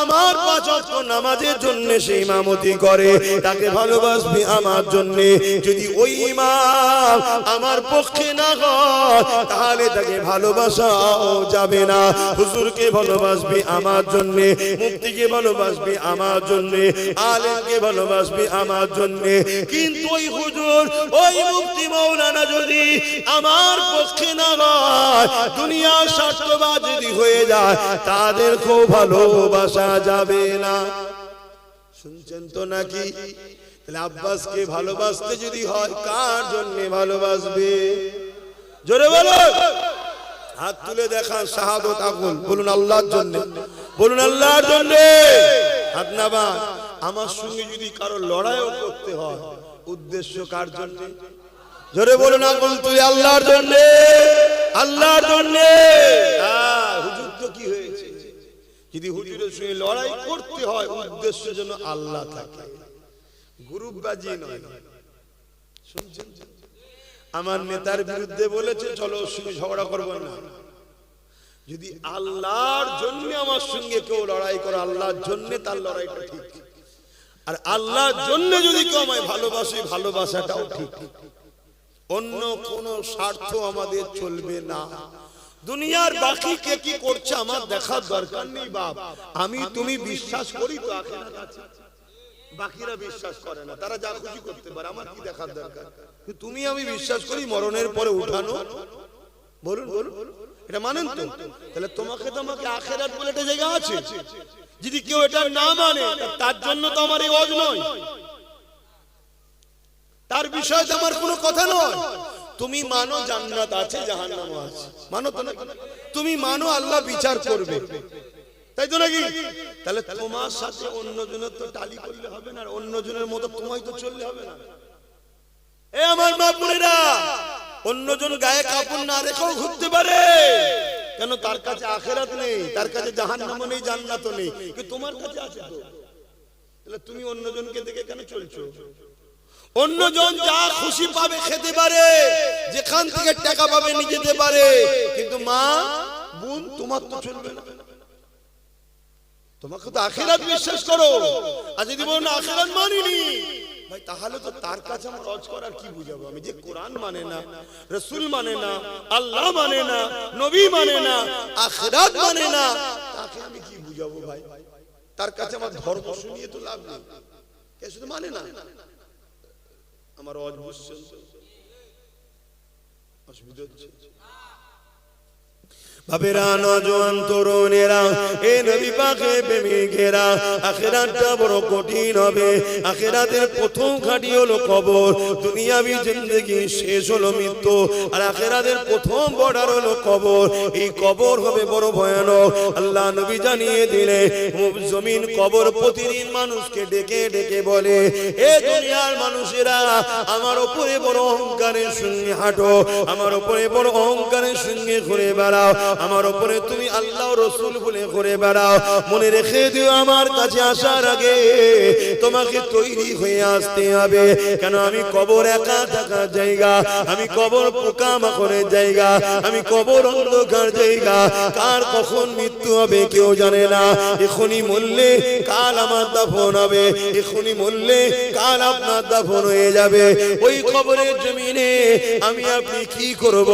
আমার 5 ওয়াক্ত নামাজের জন্য সে ইমামতি করে, তাকে ভালোবাসবি আমার জন্য। যদি ওই ইমাম আমার পক্ষে না হয় তাহলে তাকে ভালোবাসাও যাবে না। হুজুরকে ভালোবাসবি আমার জন্য, মুফতিকে ভালোবাসবে আমার জন্য, আলেমকে ভালোবাসবে আমার জন্য। কিন্তু ওই হুজুর ওই মুফতি মাওলানা যদি আমার পক্ষে না হয়, দুনিয়ার স্বার্থবাদ যদি হয়ে যায়, তাদেরকেও ভালোবাসা যাবে না। শুনছেন তো নাকি? তাহলে আব্বাসকে ভালোবাসতে যদি হয়, কার জন্য ভালোবাসবে? জোরে বলো, হাত তুলে দেখান, শাহাদত আকুল, বলুন আল্লাহর জন্য, বলুন আল্লাহর জন্য। হাত নামান। আমার সঙ্গে যদি কারো লড়াইও করতে হয়, উদ্দেশ্য কার জন্য? জোরে বলুন আকুল তুই, আল্লাহর জন্য, আল্লাহর জন্য। হুজুর তো কি হয়েছে, যদি হুজুরের সঙ্গে লড়াই করতে হয়, উদ্দেশ্য যেন আল্লাহ থাকে, গ্রুপবাজি নয়। শুনছেন? আমার নেতার বিরুদ্ধে বলেছে, চলো ওর সঙ্গে ঝগড়া করবো না। যদি আল্লাহর জন্য আমার সঙ্গে কেউ লড়াই করে, আল্লাহর জন্য তার লড়াইটা ঠিক। আর আল্লাহর জন্য যদি কেউ আমায় ভালোবাসে, ভালোবাসাটাও ঠিক। অন্য কোন স্বার্থ আমাদের চলবে না। দুনিয়ার বাকি কে কি করছে আমার দেখার দরকার নেই বাপ। আমি তুমি বিশ্বাস করি তো আখিরাত আছে, বাকিরা বিশ্বাস করে না, তারা যা খুশি করতে পারে, আমার কি দেখার দরকার? তুমি আমি বিশ্বাস করি মরণের পরে উঠানো। বলুন বলুন, এটা মানেন তো? তাহলে তোমাকে তো আমাকে আখিরাত বলে একটা জায়গা আছে। যদি কেউ এটা না মানে, তার জন্য তো আমার এই ওয়াজ নয়, তার বিষয়ে তো আমার কোনো কথা নয়। তুমি মানো জান্নাত আছে, জাহান্নাম আছে, মানো তো না? তুমি মানো আল্লাহ বিচার করবে, তাই তো নাকি? তাহলে তোমার সাথে অন্যজনের তো টালি করলে হবে না, অন্যজনের মতো তোমায় তো চললে হবে না। এ আমার মা বোনেরা, অন্যজন গায়ে কাপড় না রেখেও ঘুরতে পারে, কেন? তার কাছে আখিরাত নেই, তার কাছে জাহান্নাম নেই, জান্নাতও নেই, কিন্তু তোমার কাছে আছে তো। তাহলে তুমি অন্যজনকে দেখে কেন চলছো? অন্যজন যা খুশি পাবে খেতে পারে, যেখান থেকে টাকা পাবে নিয়ে যেতে পারে, কিন্তু মা বোন তোমার তো চলবে না। তোমাকে তো আখিরাত বিশ্বাস করো, আর যদি বলো না আখিরাত মানিনি, ভাই তাহলে তো তার কাছে আমার রজ করার কি বুঝাবো? আমি যে কোরআন মানে না, রাসূল মানে না, আল্লাহ মানে না, নবী মানে না, আখিরাত মানে না, তাকে আমি কি বুঝাবো ভাই? তার কাছে আমার ধর্ম শুনিয়ে তো লাভ নেই, কে শুধু মানে না। আমার রজ বুঝছেন তো? অসুবিধা হচ্ছে? বাবেরা, নওজোয়ান তরুণেরা, এ নবী পাকের প্রেমিকেরা, আখিরাতটা বড় কঠিন হবে। আখিরাতের প্রথম ঘাঁটি হলো কবর। দুনিয়াবি জিন্দেগি শেষ হলো মৃত্যু, আর আখিরাতের প্রথম বর্ডার হলো কবর। এই কবর হবে বড় ভয়ানক। আল্লাহ নবী জানিয়ে দিলে, জমিন কবর প্রতিদিন মানুষকে ডেকে ডেকে বলে, এ দুনিয়ার মানুষেরা, আমার উপরে বড় অহংকারের সঙ্গে হাঁটো, আমার উপরে বড় অহংকারের সঙ্গে ঘুরে বেড়াও, আমার উপরে তুমি আল্লাহ রসুল বলে ঘুরে বেড়াও। মনে রেখে দিও, আমার কাছে আসার আগে তোমাকে তৈরি হয়ে আসতে হবে। কেন? আমি কবর একা থাকার জায়গা, আমি কবর পোকামাকড়ের জায়গা, আমি কবর অন্ধকার জায়গা। কার কখন মৃত্যু হবে কেউ জানে না। এখনই মরলে কাল আমার দাফন হবে, এখনই মরলে কাল আপনার দাফন হয়ে যাবে। ওই কবরের জমিনে আমি আপনি কি করব?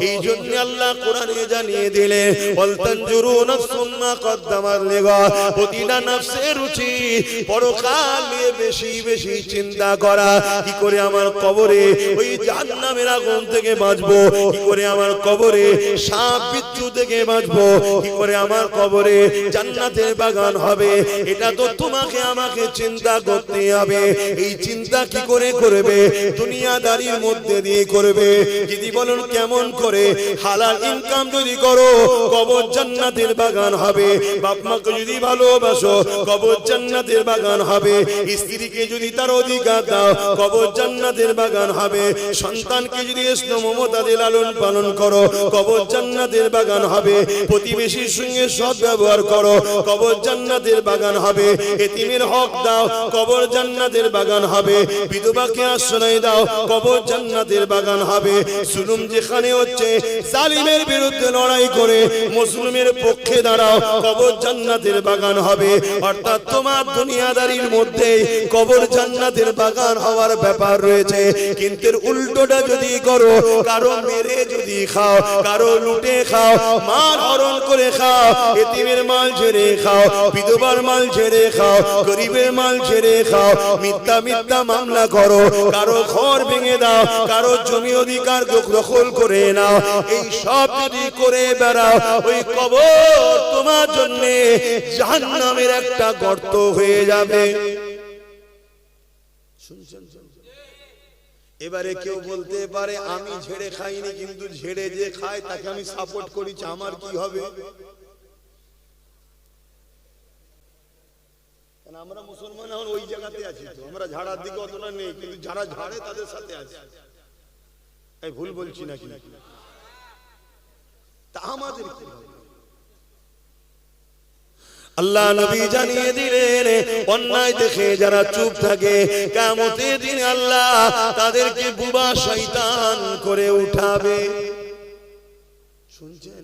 এই জন্য আল্লাহ কোরআনে জানিয়ে দিলে, ওয়ালতানজুরু নাফসুম মা কদ্দামাত লিগাদ। প্রতিটা নফসের উচিত পরকাল নিয়ে বেশি বেশি চিন্তা করা। কি করে আমার কবরে ওই জাহান্নামের আগুন থেকে বাঁচবো, কি করে আমার কবরে সাপ বিচ্ছু থেকে বাঁচবো, কি করে আমার কবরে জান্নাতের বাগান হবে, এটা তো তোমাকে আমাকে চিন্তা করতে হবে। এই চিন্তা কি করে করবে? দুনিয়াদারির মধ্যে দিয়ে করবে। যদি বলেন কেমন করে? হালাল ইনকাম যদি করো, কবর জান্নাতের বাগান হবে। বাপ মাকে যদি ভালোবাসো, কবর জান্নাতের বাগান হবে। স্ত্রীকে যদি তার অধিকার দাও, কবর জান্নাতের বাগান হবে। সন্তানকে যদি স্নেহ মমতা দিয়ে লালন পালন করো, কবর জান্নাতের বাগান হবে। প্রতিবেশীর সঙ্গে সৎ ব্যবহার করো, কবর জান্নাতের বাগান হবে। এতিমের হক দাও, কবর জান্নাতের বাগান হবে। বিধবাকে আশ্রয় দাও, কবর জান্নাতের বাগান হবে। জুলুম যেখানে হচ্ছে, জালিমের বিরুদ্ধে লড়াই করে মুসলিম মুসলিমের পক্ষে দাঁড়াও, কবর জান্নাতের বাগান হবে। অর্থাৎ তোমার দুনিয়াদারির মধ্যে কবর জান্নাতের বাগান হওয়ার ব্যাপার রয়েছে। কিন্তু উল্টোটা যদি করো, কারো মেরে যদি খাও, কারো লুটে খাও, মাল হরণ করে খাও, এতিমের মাল ছেড়ে খাও, বিধবার মাল ছেড়ে খাও, গরিবের মাল ছেড়ে খাও, মিথ্যা মিথ্যা মামলা করো, কারো ঘর ভেঙে দাও, কারো জমি অধিকার দখল করে নাও, এই সব যদি করে বেড়াও, ওই কবর তোমার জন্য জাহান্নামের একটা গর্ত হয়ে যাবে। এবারে কেউ বলতে পারে আমি ঝেড়ে খাইনি, কিন্তু ঝেড়ে যে খায় তাকে আমি সাপোর্ট করেছি, আমার কি হবে? আমরা মুসলমান এখন ওই জায়গাতে আছি, তো আমরা ঝাড়ার দিকে অতটা নেই, কিন্তু যারা ঝাড়ে তাদের সাথে আছি। এই ভুল বলছি নাকি? তা আমাদের কি হবে? আল্লাহ নবী জানিয়ে দিলেন, অন্যায় দেখে যারা চুপ থাকে, কিয়ামতের দিন আল্লাহ তাদেরকে বুবা শয়তান করে উঠাবে। শুনছেন?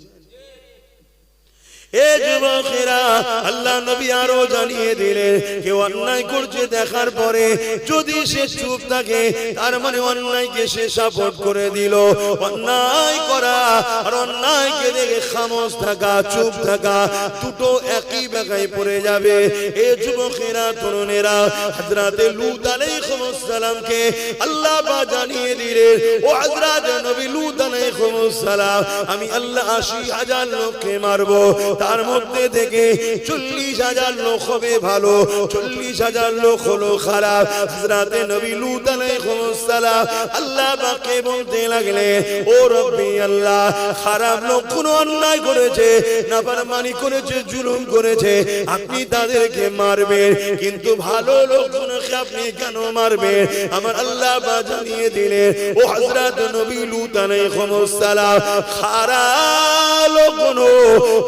এ যুবকেরা, আল্লাহ নবী আরো জানিয়ে দিলেন, কেউ অন্যায় করছে দেখার পরে যদি সে চুপ থাকে, তার মানে অন্যায়কে সে সাপোর্ট করে দিল। অন্যায় করা আর অন্যায়কে দেখে খামোশ থাকা, চুপ থাকা, দুটো একই জায়গায় পড়ে যাবে। এ যুবকেরা, তরুণেরা, হযরতে লূত আলাইহিস সালামকে আল্লাহ পাক জানিয়ে দিলেন, ও হযরত নবী লূত আলাইহিস সালাম, আমি আল্লাহ ৮০,০০০ লোককে মারবো, তার মধ্যে থেকে ৪০,০০০ লোক হবে ভালো, ৪০,০০০ লোক হলো খারাপ। হযরতে নবী লূত আলাইহিস সালাম আল্লাহ পাককে বলতে লাগলেন, ও রব্বি আল্লাহ, খারাপ লোক কোন অন্যায় করেছে, নাফরমানি করেছে, জুলুম করেছে, আপনি তাদেরকে মারবেন, কিন্তু ভালো লোকগুলোকে আপনি কেন মারবেন? আমার আল্লাহ পাক জানিয়ে দিলেন, ও হযরত নবী লূত আলাইহিস সালাম, খারাপ লোকগুলো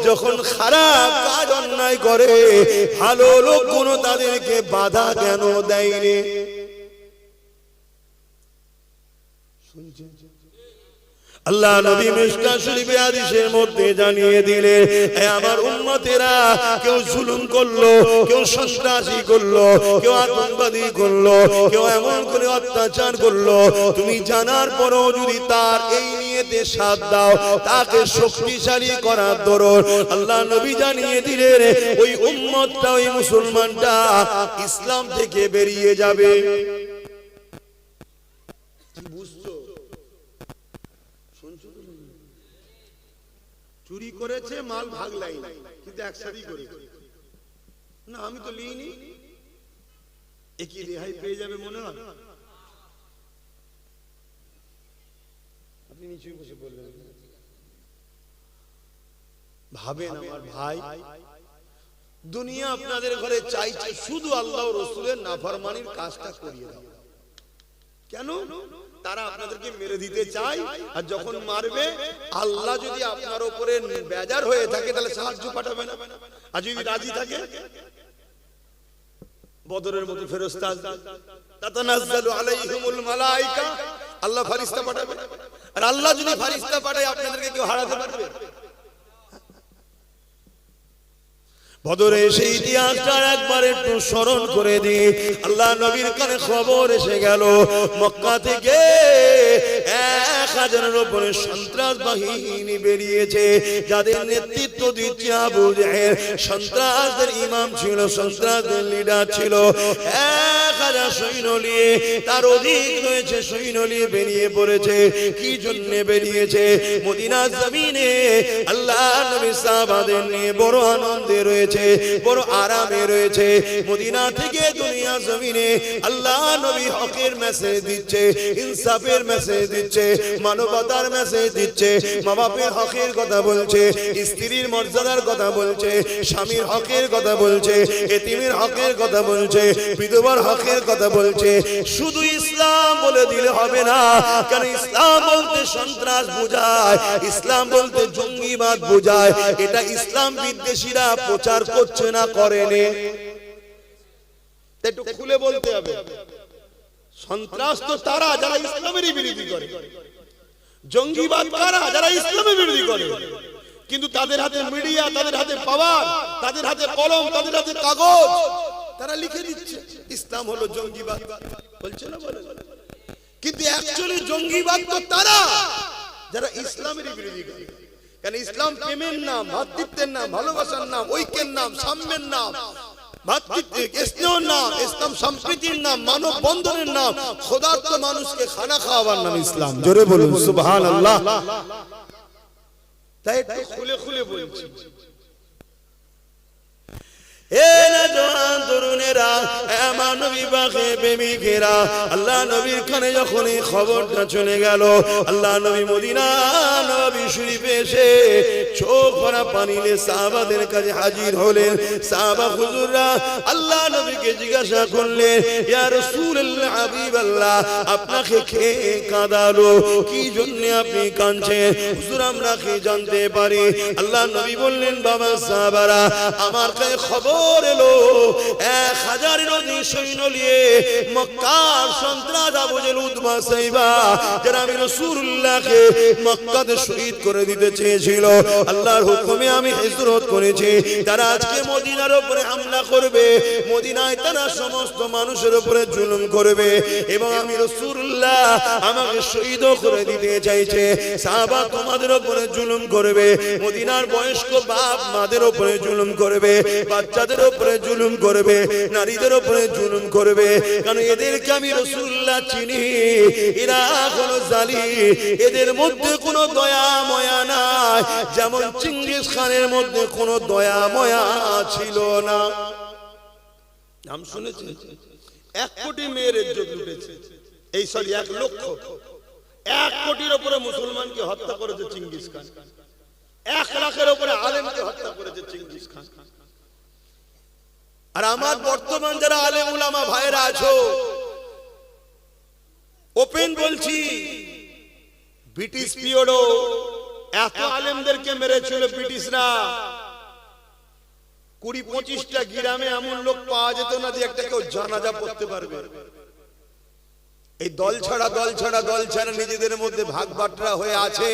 যখন খারাপ কাজ অন্যায় করে, ভালো লোকগুলো তাদেরকে বাধা কেন দেয়নি? আল্লাহ নবী মিশকাত শরীফে হাদিসের মধ্যে জানিয়ে দিলেন, হে আমার উম্মতেরা, কেউ জুলুম করলো, কেউ সন্ত্রাসী করলো, কেউ আতঙ্কবাদী করলো, কেউ এমন করে অত্যাচার করলো, তুমি জানার পরও যদি তার এই নিয়তে সাথ দাও, তাকে শক্তিশালী করার দরুন আল্লাহ নবী জানিয়ে দিলেন, ওই উম্মতটা, ওই মুসলমানটা ইসলাম থেকে বেরিয়ে যাবে। চুরি করেছে, মাল ভাগলাই নাই, কিন্তু একসাথে করেছে না, আমি তো লিইনি, একই রেহাই পেয়ে যাবে মনে হয়? আপনি নিচে বসে বললেন, ভাবেন আমার ভাই, দুনিয়া আপনাদের ঘরে চাইছে শুধু আল্লাহ ও রাসূলের নাফরমানির কাজটা করিয়ে দাও। কেন? তারা আপনাদেরকে মেরে দিতে চায়, আর যখন মারবে, আল্লাহ যদি আপনার উপরে বেজার হয়ে থাকে তাহলে সাহায্য পাঠাবে না, আর যদি রাজি থাকে বদরের মতো ফেরেশতা তাতানাজ্জালু আলাইহিমুল মালায়েকা, আল্লাহ ফেরেশতা পাঠাবে, আর আল্লাহ যদি ফেরেশতা পাঠায় আপনাদেরকে কেউ হারাতে পারবে? বদরের সেই ইতিহাসটা একবার একটু স্মরণ করে দিই। আল্লাহ নবীর কানে খবর এসে গেল, মক্কা থেকে ১,০০০-এর উপরে সন্ত্রাস বাহিনী বেরিয়েছে, যাদের নেতৃত্ব দিচ্ছে আবু জাহেল, সন্ত্রাসদের ইমাম ছিল, সন্ত্রাসদের লিডার ছিল। ১,০০০ সৈন্য নিয়ে, তার অধিক রয়েছে সৈন্য নিয়ে বেরিয়ে পড়েছে। কি জন্য বেরিয়েছে? মদিনার জমিনে আল্লাহ নবী সাহাবাদের নিয়ে বড় আনন্দে রয়েছে, বড় আরামে রয়েছে। মদিনা থেকে দুনিয়া জমিনে আল্লাহ নবী হকের মেসেজ দিচ্ছে, ইনসাফের মেসেজ দিচ্ছে, মানবতার মেসেজ দিচ্ছে, মা বাপের হকের কথা বলছে, স্ত্রীর মর্যাদার কথা বলছে, স্বামীর হকের কথা বলছে, এতিমের হকের কথা বলছে, বিধবার হকের কথা বলছে। শুধু ইসলাম বলে দিলে হবে না, কারণ ইসলাম বলতে সন্ত্রাস বোঝায়, ইসলাম বলতে জঙ্গিবাদ বোঝায়। এটা ইসলাম বিদ্বেষীরা প্রচার করছে না, করেনি। একটু খুলে বলতে হবে, সন্ত্রাস তো তারা যারা ইসলামেরই বিরোধী করে, জঙ্গিবাদ কারা? যারা ইসলামের বিরোধী করে। কিন্তু তাদের হাতে মিডিয়া, তাদের হাতে পাওয়ার, তাদের হাতে কলম, তাদের হাতে কাগজ, তারা লিখে দিচ্ছে ইসলাম হলো জঙ্গিবাদ, বলছে না বলে। কিন্তু অ্যাকচুয়ালি জঙ্গিবাদ তো তারা যারা ইসলামের বিরোধী করে। কারণ ইসলাম প্রেমের নাম, ভ্রাতৃত্বের নাম, ভালোবাসার নাম, ঐক্যের নাম, সাম্যের নাম, ইসলাম সম্প্রীতির নাম, মানব বন্ধনের নাম, খোদার্থ মানুষকে খানা খাওয়াবার নাম ইসলাম। জোরে বলুন সুবহানাল্লাহ। তাই একটু খুলে খুলে বলছি, আল্লাহ নবীর কানে যখন এই খবরটা চলে গেল, আল্লাহ নবী মদিনা নবী শরীফে এসে চোখ ভরা পানি নিয়ে সাহাবাদের কাছে হাজির হলেন। সাহাবা হুজুররা আল্লাহ নবীকে জিজ্ঞাসা করলেন, ইয়া রাসূলুল্লাহ, হাবিবাল্লাহ, আপনাকে কে কাঁদালো? কি জন্য আপনি কাঁদছেন? হুজুর, আমরা কি জানতে পারি? আল্লাহ নবী বললেন, বাবা সাহাবারা, আমার কাছে খবর এলো 1000 সৈন্য নিয়ে মক্কার সন্ত্রাস আবু জেহেল, উতবা, সাইবা, যারা আমি রাসূলুল্লাহকে মক্কাতে শহীদ করে দিতে চেয়েছিল, আল্লাহর হুকুমে আমি হিজরত করেছি, তারা আজকে মদিনার উপরে হামলা করবে, মদিনায় তারা সমস্ত মানুষের উপরে জুলুম করবে এবং আমি রাসূলুল্লাহ আমাকে শহীদ করে দিতে চাইছে। সাহাবা তোমাদের উপরে জুলুম করবে, মদিনার বয়স্ক বাপ মাদের উপরে জুলুম করবে, বাচ্চাদের উপরে জুলুম করবে, নারীদের উপরে জুলুম করবে, কারণ এদেরকে আমি রাসূলুল্লাহ চিনি, এরা হলো জালিম, এদের মধ্যে কোনো দয়া ময়া নাই, যেমন চিঙ্গিস খানের মধ্যে কোনো দয়া ময়া ছিল না। নাম শুনেছেন? 1 কোটি মেয়ের ইজ্জত লুটেছে, এই সরি 1 লক্ষ, 1 কোটির উপরে মুসলমানকে হত্যা করেছে চিঙ্গিস খান, 1 লাখের উপরে আলেমকে হত্যা করেছে চিঙ্গিস খান। আর আমার বর্তমান যারা আলেম উলামা ভাইরা আছো, ওপেন বলছি, ব্রিটিশ পিরিয়ডও এত আলেমদেরকে মেরেছিল ব্রিটিশরা, 20-25টা গ্রামে এমন লোক পাওয়া যেত না যে একটা কেউ জানাজা পড়তে পারবে। এই দল ছাড়া নিজেদের মধ্যে ভাগ বাটরা হয়ে আছে,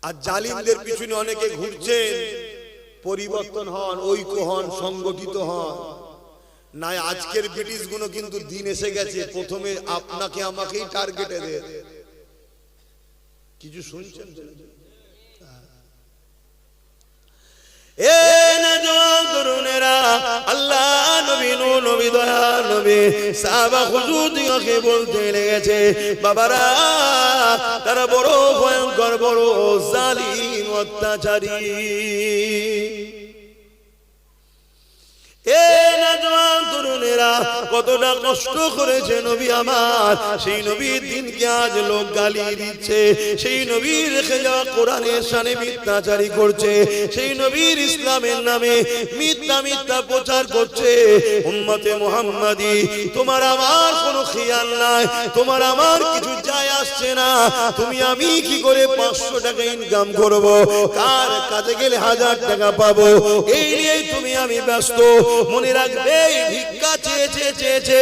আর জালিমদের পিছনে অনেকে ঘুরছেন। পরিবর্তন হন, ঐক্য হন, সংগঠিত হন। নাই আজকের ব্রিটিশ গুলো কিন্তু দিন এসে গেছে, প্রথমে আপনাকে আমাকেই টার্গেটে দেয়। কিছু শুনছেন? আল্লাহ নবী, নবী, দয়া নবী, সাহাবা হুজুরদিগকে বলতে লেগেছে, বাবারা, তারা বড় ভয়ঙ্কর, বড় জালিম, অত্যাচারী। কতটা কষ্ট করেছে নবী আমার, সেই নবীর দিনকে আজ লোক গালি দিচ্ছে, সেই নবীর রেখে যাওয়া কোরআনের শানে মিথ্যাচারী করছে, সেই নবীর ইসলামের নামে মিথ্যা প্রচার করছে। উম্মতে মুহাম্মাদি, তোমার আমার কোনো খেয়াল নাই, তোমার আমার কিছু যায় আসছে না, তুমি আমি কি করে 500 টাকা ইনকাম করব, কার কাজে গেলে 1000 টাকা পাবো, এই নিয়ে তুমি আমি ব্যস্ত। মনে রাখবে, ভিক্ষা চেয়েছে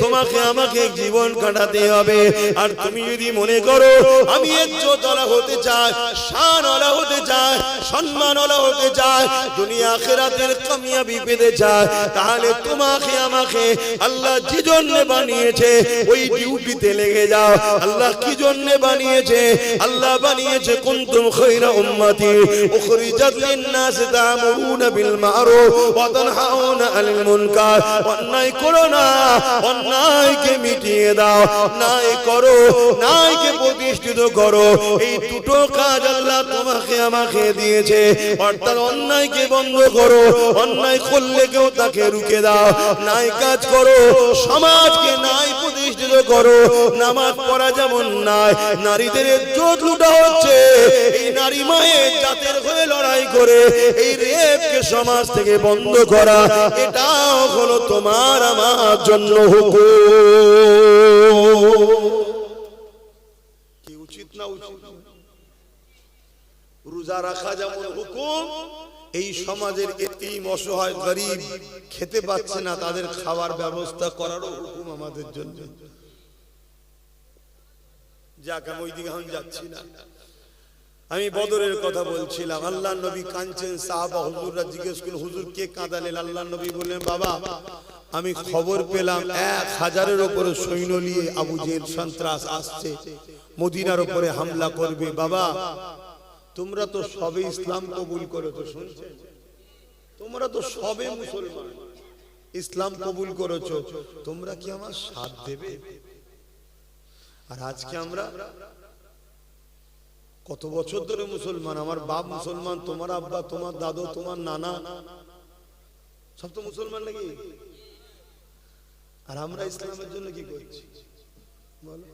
তোমাকে আমাকে জীবন কাটাতে হবে। আর তুমি যদি মনে করো আমি ইজ্জতওয়ালা হতে চাই, শানওয়ালা হতে চাই, সম্মানওয়ালা হতে চাই, দুনিয়া আখিরাতের কামিয়াবি পেতে চাই, তাহলে তোমাকে আমাকে আল্লাহ যে জন্য বানিয়েছে ওই ডিউটিতে লেগে যাও। আল্লাহ কি জন্য বানিয়েছে? আল্লাহ বানিয়েছে কুনতুম খায়রা উম্মতি উখরিজাত লিন-নাস তা'মুরুনা বিল মা'রুফ ওয়া তানহাউনা আনিল মুনকার। অন্যায় করো না, অন্যায়কে মিটিয়ে দাও, ন্যায় করো, ন্যায়কে প্রতিষ্ঠিত করো। এই দুটো কাজ আল্লাহ তোমাকে আমাকে দিয়েছে। অর্থাৎ অন্যায়কে বন্ধ করো, অন্যায় করলে কেউ তাকে রুখে দাও, ন্যায় কাজ করো, সমাজকে ন্যায় প্রতিষ্ঠিত করো। নামাজ পড়া যেমন নাই, নারীদের ইজ্জত লুটা হচ্ছে, এই নারী মায়ের জাতের হয়ে লড়াই করে এই রেপকে সমাজ থেকে বন্ধ করা, এটাও হলো তোমার আমার জন্য হুকুম। কি উচিত না উচিত? রোজা রাখা যেমন হুকুম, এই সমাজের এতিম, অসহায়, গরিব খেতে পাচ্ছে না, তাদের খাওয়ার ব্যবস্থা করারও হুকুম আমাদের জন্য। যাক, আমি ওই দিকে যাচ্ছি না। আমি বদরের কথা বলছিলাম, আল্লাহ নবী কাঁদছেন, সাহাবা হুজুররা জিজ্ঞেস করলেন হুজুর কে কাঁদালেন? আল্লাহ নবী বললেন বাবা আমি খবর পেলাম 1000-এর উপরে সৈন্য নিয়ে আবু জেহেল সন্ত্রাস আসছে, মদিনার উপরে হামলা করবে। বাবা তোমরা তো সবে ইসলাম কবুল করেছো, শুনছেন? তোমরা তো সবে মুসলমান, ইসলাম কবুল করেছো, তোমরা কি আমার সাথ দেবে? আর আজকে আমরা কত বছর ধরে মুসলমান, আমার বাপ মুসলমান, তোমার আব্বা, তোমার দাদু, তোমার নানা সব তো মুসলমান নাকি? আর আমরা ইসলামের জন্য কি করছি বলো?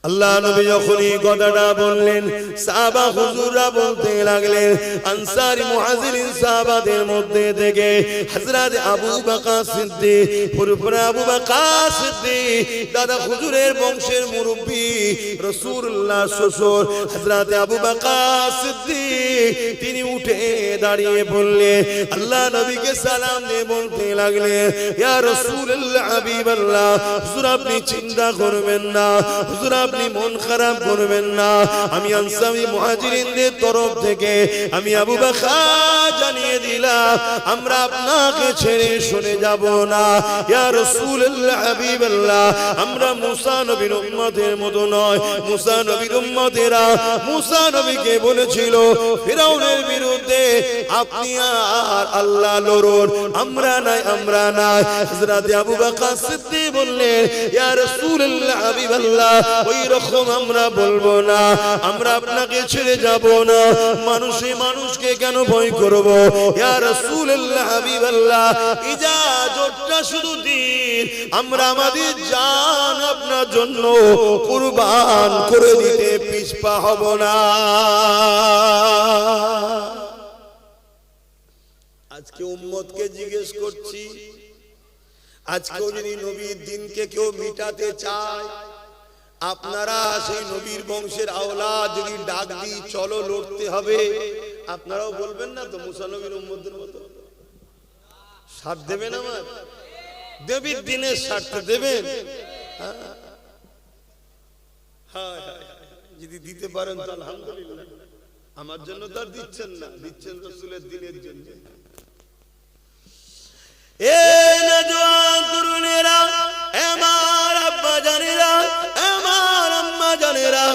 আল্লাহ নবী যখন এই কথাটা বললেন, সাহাবা হুজুররা বলতে লাগলেন, আনসারী মুহাজিরিন সাহাবাদের মধ্যে থেকে হযরত আবু বকর সিদ্দিক, পুরপুরা আবু বকর সিদ্দিক, দাদা হুজুরের বংশের মুরব্বি, রাসূলুল্লাহ শ্বশুর হযরত আবু বকর সিদ্দিক, তিনি উঠে দাঁড়িয়ে বললেন, আল্লাহ নবীকে সালাম দিয়ে বলতে লাগলেন, ইয়া রাসূলুল্লাহ হাবিবাল্লাহ, হুজুর আপনি চিন্তা করবেন না, হুজুর আপনি মন খারাপ করবেন না, আমি আনসারী মুহাজিরিনদের তরফ থেকে আমি আবু বকর জানিয়ে দিলাম আমরা আপনাকে ছেড়ে সরে যাব না। ইয়া রাসূলুল্লাহ হাবিবাল্লাহ, আমরা মুসা নবীর উম্মতের মতো নয়। মুসা নবীর উম্মতেরা মুসা নবীকে বলেছিল ফিরাউনের বিরুদ্ধে আপনি আর আল্লাহ লড়ুন, আমরা নাই, আমরা নাই। হযরত আবু বকর সিদ্দিক বললেন, ইয়া রাসূলুল্লাহ হাবিবাল্লাহ, ওই রকম আমরা বলবো না, আমরা আপনাকে ছেড়ে যাব না। মানুষে মানুষকে কেন ভয় করব? ইয়া রাসূলুল্লাহ হাবিবাল্লাহ, ইজাজতটা শুধু দিন, আমরা আমাদের জান আপনার জন্য কুরবান করে দিতে পিছপা হব না। আজকে উম্মতকে জিজ্ঞেস করছি, আজকেও যদি নবীর দিনকে কেউ মিটাতে চায়, আপনারা সেই নবীর বংশের আওলাদ যদি ডাক দিই চলো লড়তে হবে, আপনারাও বলবেন না তো মুসা নবীর উম্মতের মতো? সাথ দেবেন আমার? নবীর দিনের স্বার্থে দেবেন? হ্যাঁ, যদি দিতে পারেন তো আলহামদুলিল্লাহ, আমার জন্য তো আর দিচ্ছেন না, দিচ্ছেন রাসূলের দিনের জন্য। এই নওজোয়ান তরুণেরা, আমার আব্বা জানেরা, আমার আম্মা জানেরা,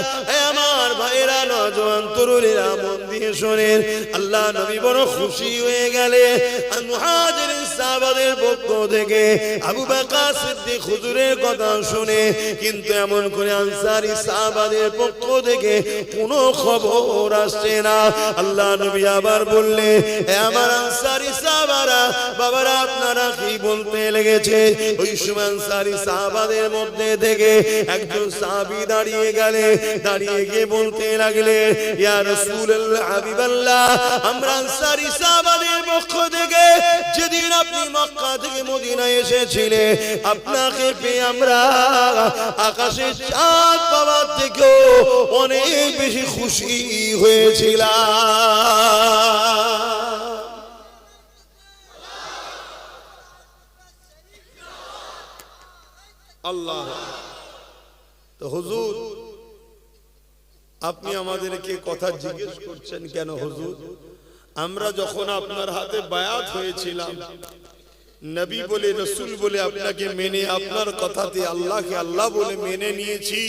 আমার ভাইরা, নওজোয়ান তরুণেরা মন দিয়ে শোনেন, আল্লাহ নবী বড় খুশি হয়ে গেলে মুহাজিরিন সাহাবাদের পক্ষ থেকে আবু বকর সিদ্দিক হুজুরের কথা শুনে, কিন্তু এমন করে আনসারী সাহাবাদের পক্ষ থেকে কোনো খবর আসছে না। আল্লাহ নবী আবার বললে, আমার আনসারী সাহাবারা, বাবারা আপনারা কি বলতে লেগেছে? ওই সময় আনসারী সাহাবাদের মধ্যে থেকে একজন সাহাবী দাঁড়িয়ে গেলে, দাঁড়িয়ে গিয়ে বলতে লাগলে, ইয়া রাসূলুল্লাহ হাবিবাল্লাহ, আমরা আনসারী সাহাবাদের পক্ষ থেকে যেদিন আপনি মক্কা থেকে মদিনায় এসেছিলেন, আপনাকে পেয়ে আমরা আকাশের চাঁদ পাওয়ার থেকেও অনেক বেশি খুশি হয়েছিলাম। আল্লাহ তো হুজুর আপনি আমাদেরকে কথা জিজ্ঞেস করছেন কেন? হুজুর আমরা যখন আপনার হাতে বায়াত হয়েছিলাম, নবী বলে রাসূল বলে আপনাকে মেনে, আপনার কথাতে আল্লাহকে আল্লাহ বলে মেনে নিয়েছি,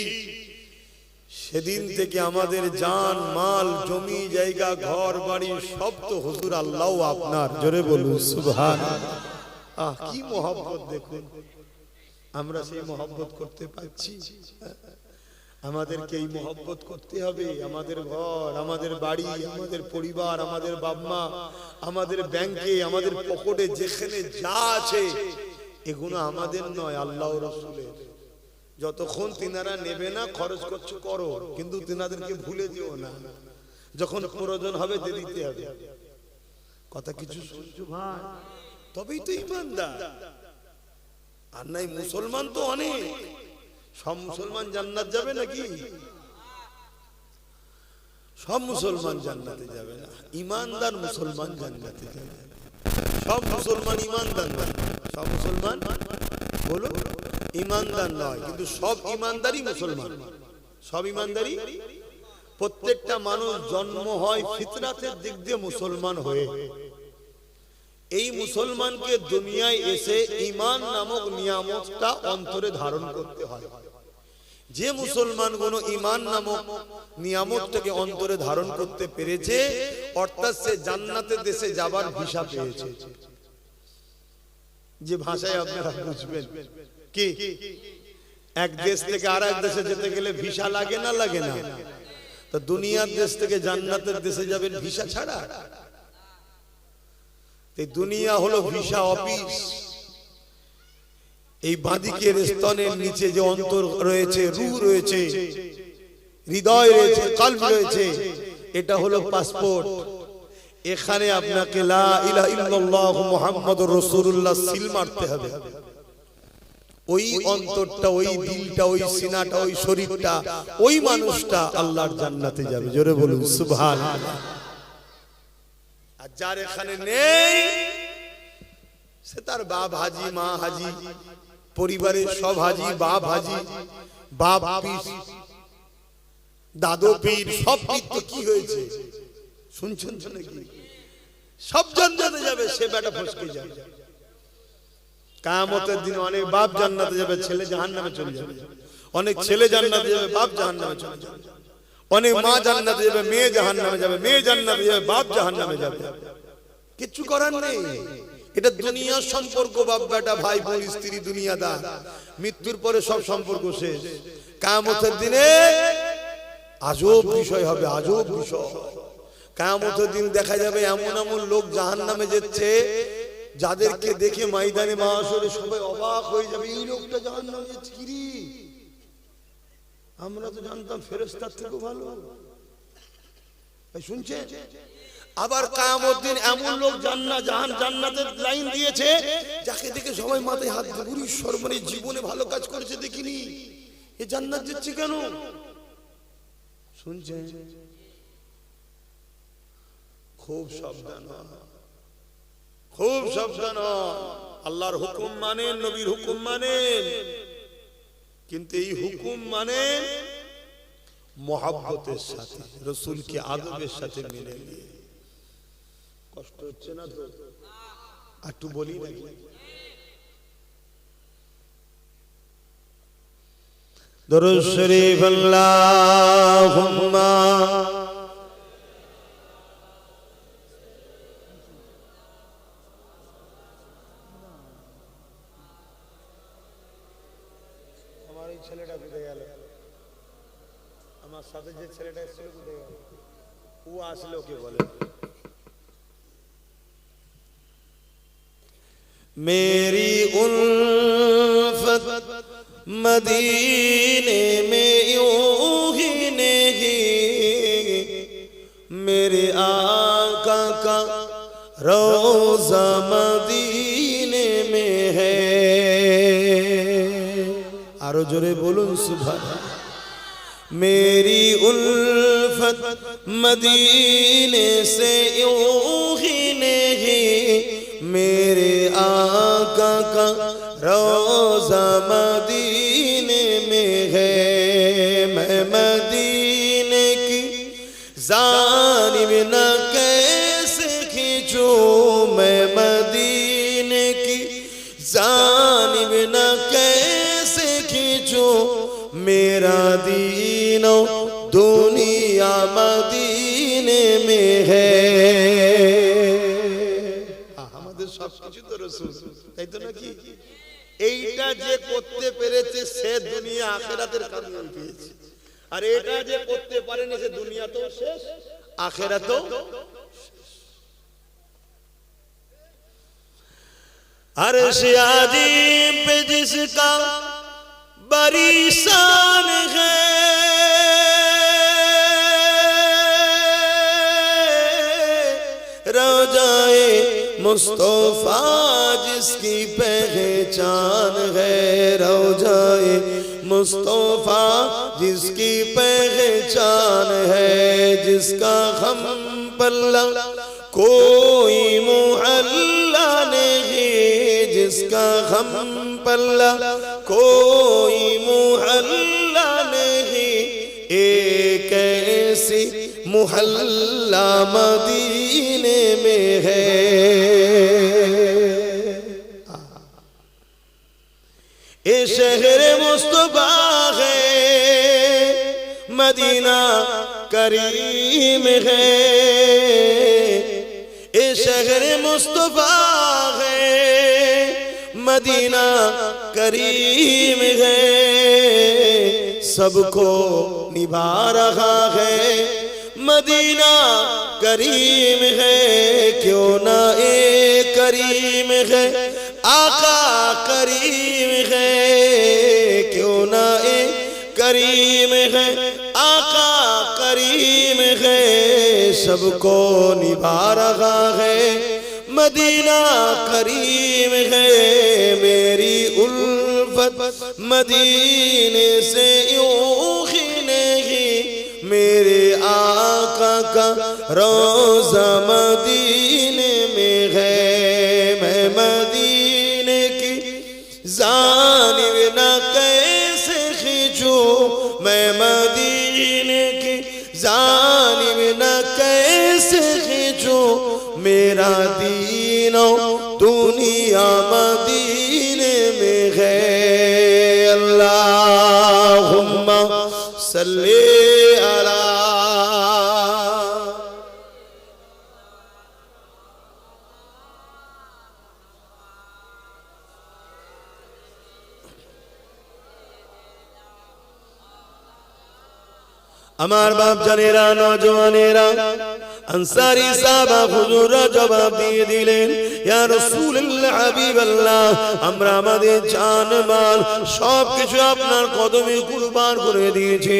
সেদিন থেকে আমাদের জান মাল জমি জায়গা ঘর বাড়ি সব তো হুজুর আল্লাহ আপনার। জোরে বলুন সুবহানাল্লাহ। কি মহব্বত দেখুন, আমরা সেই মহব্বত করতে পারছি? আমাদেরকে এই মহব্বত করতে হবে। আমাদের ঘর, আমাদের বাড়ি, আমাদের পরিবার, আমাদের বাবা-মা, আমাদের ব্যাংকে, আমাদের পকেটে যেখানে যা আছে এগুলো আমাদের নয়, আল্লাহ ও রাসূলের। যতক্ষণ তিনারা নেবে না খরচ করছো করো, কিন্তু তিনাদেরকে ভুলে যেও না, যখন প্রয়োজন হবে দিয়ে দিতে হবে। কথা কিছু শুনছো ভাই? তবেই তো ঈমানদার। আর নাই মুসলমান তো অনেক, সব মুসলমান জান্নাত যাবে নাকি? সব মুসলমান জান্নাতে যাবে না, ঈমানদার মুসলমান জান্নাতে যাবে। সব মুসলমান ঈমানদার না, সব মুসলমান বলো ইমানদার নয়, কিন্তু সব ইমানদারই মুসলমান। সব ইমানদারই, প্রত্যেকটা মানুষ জন্ম হয় ফিতরাতের দিক দিয়ে মুসলমান হয়ে। এই মুসলমানকে দুনিয়ায় এসে ঈমান নামক নিয়ামতটা অন্তরে ধারণ করতে হয়। যে মুসলমানগুলো ঈমান নামক নিয়ামতটাকে অন্তরে ধারণ করতে পেরেছে, অর্থাৎ সে জান্নাতের দেশে যাবার ভিসা পেয়েছে। যে ভাষায় আপনারা বুঝবেন কি, এক দেশ থেকে আরেক দেশে যেতে গেলে ভিসা লাগে না, লাগে না? তো দুনিয়ার দেশ থেকে জান্নাতের দেশে যাবেন ভিসা ছাড়া? এই দুনিয়া হলো ভিসা অফিস। এই বাঁদিকের স্তনের নিচে যে অন্তর রয়েছে, রূহ রয়েছে, হৃদয় রয়েছে, কলব রয়েছে, এটা হলো পাসপোর্ট। এখানে আপনাকে লা ইলাহা ইল্লাল্লাহু মুহাম্মাদুর রাসূলুল্লাহ সিল মারতে হবে। ওই অন্তরটা, ওই দিলটা, ওই সিনাটা, ওই শরীরটা, ওই মানুষটা আল্লাহর জান্নাতে যাবে। জোরে বলুন সুবহানাল্লাহ। আর যার এখানে নেই, সে তার বাপ হাজি, মা হাজি, পরিবারের সব হাজি, বাপ হাজি, বাপ পীর, দাদু পীর, সব পীর তো কি হয়েছে শুনছেন তো নাকি? সব জান্নাতে যাবে, সে বেটা ফসকে যাবে। কিয়ামতের দিন অনেক বাপ জান্নাতে যাবে, ছেলে জাহান্নামে চলে যাবে। অনেক ছেলে জান্নাতে যাবে, বাপ জাহান্নামে চলে যাবে। অনেক মা জান্নাতে যাবে, মেয়ে জাহান্নামে যাবে। মেয়ে জান্নাতে যাবে, বাপ জাহান্নামে যাবে। কিছু করার নেই। এটা দুনিয়ার সম্পর্ক, বাপ বেটা, ভাই বোন, স্ত্রী, দুনিয়াদার। মৃত্যুর পরে সব সম্পর্ক শেষ। কিয়ামতের দিনে আজব বিষয় হবে, আজব বিষয়। কিয়ামতের দিন দেখা যাবে এমন এমন লোক জাহান্নামে যাচ্ছে, যাদেরকে দেখে ময়দানে মাহশরে সবাই অবাক হয়ে যাবে, এই লোকটা জাহান্নামে যাচ্ছে, কি রে? আমরা তো জানতাম ফেরেশতার থেকে ভালো। শুনছে? আবার কিয়ামত দিন এমন লোক জান্নাতের লাইন দিয়েছে, যাকে দেখে সবাই মাথায় হাত দিয়ে বলি, সর্বনে জীবনে ভালো কাজ করেছে দেখিনি, এ জান্নাত যাচ্ছে কেন? শুনছে? খুব সাবধান, খুব সাবধান। আল্লাহর হুকুম মানেন, নবীর হুকুম মানেন, কিন্তু এই হুকুম মানেন মহব্বতের সাথে, রাসূলকে আদবের সাথে মেনে নিয়ে। কষ্ট হচ্ছে না তো? একটু বলি নাকি? দরুদ শরীফ আল্লাহুম্মা ছেলেটা কোথায় গেল? আমার সাথে যে ছেলেটা এসেছিল কোথায় গেল? ও আসলে ওকে বলে। मेरी उल्फत मदीने में यूं ही नहीं, मेरे आका का रोज़ा मदीने में है। आरो जोरे बोलूं सुभान। मेरी उल्फत मदीने से यूं ही नहीं, मेरे आका का रोज़ा मदीने में है। मैं मदीने की जानिब न कैसे खींचूं, मैं मदीने की जानिब न कैसे खींचूं, मेरा दीनो दुनिया मदीने में है। সবকিছু তো রাসূল, তাই তো নাকি? এইটা যে করতে পেরেছে সে দুনিয়া আখিরাতের কামিয়াবি পেয়েছে, আর এটা যে করতে পারেনি সে দুনিয়া তো শেষ, আখিরাতও अर्श अजीम पे जिसका बड़ी शान है, रोज़ाए मुस्तफा जिसकी पहचान है, रोज़ाए मुस्तफा जिसकी पहचान है, जिसका हम पल्ला कोई मुहल्ला नहीं, इसका हम पल्ला कोई मुहल्ला नहीं, एक ऐसी मुहल्ला मदीने में है। ये शहर मुस्तफा है, मदीना करीम है। ये शहर मुस्तफा है, मदीना करीम है। सबको निभा रहा है, मदीना करीम है। क्यों ना एक करीम है, आका करीम है। क्यों ना एक करीम है, आका करीम है। सबको निभा रहा है, मदीना करीम है। मेरी उल्फत मदीने से यूं ही नहीं, मेरे आका का रोज़ा मदीने में है। मैं मदीने की जानिब ना कैसे खींचूं, मैं मदीने की जानिब ना कैसे खींचूं। मेरा दीनो दुनिया मदीने में है। अल्लाहुम्मा सल्ली अला। আমার বাপ জানেরা, নওজওয়ানেরা, আনসারী সাহাবা হুজুররা জবাব দিয়ে দিলেন, ইয়া রাসূলুল্লাহ, হাবিবাল্লাহ, আমরা আমাদের জান মাল সবকিছু আপনার কদমে কুরবান করে দিয়েছি।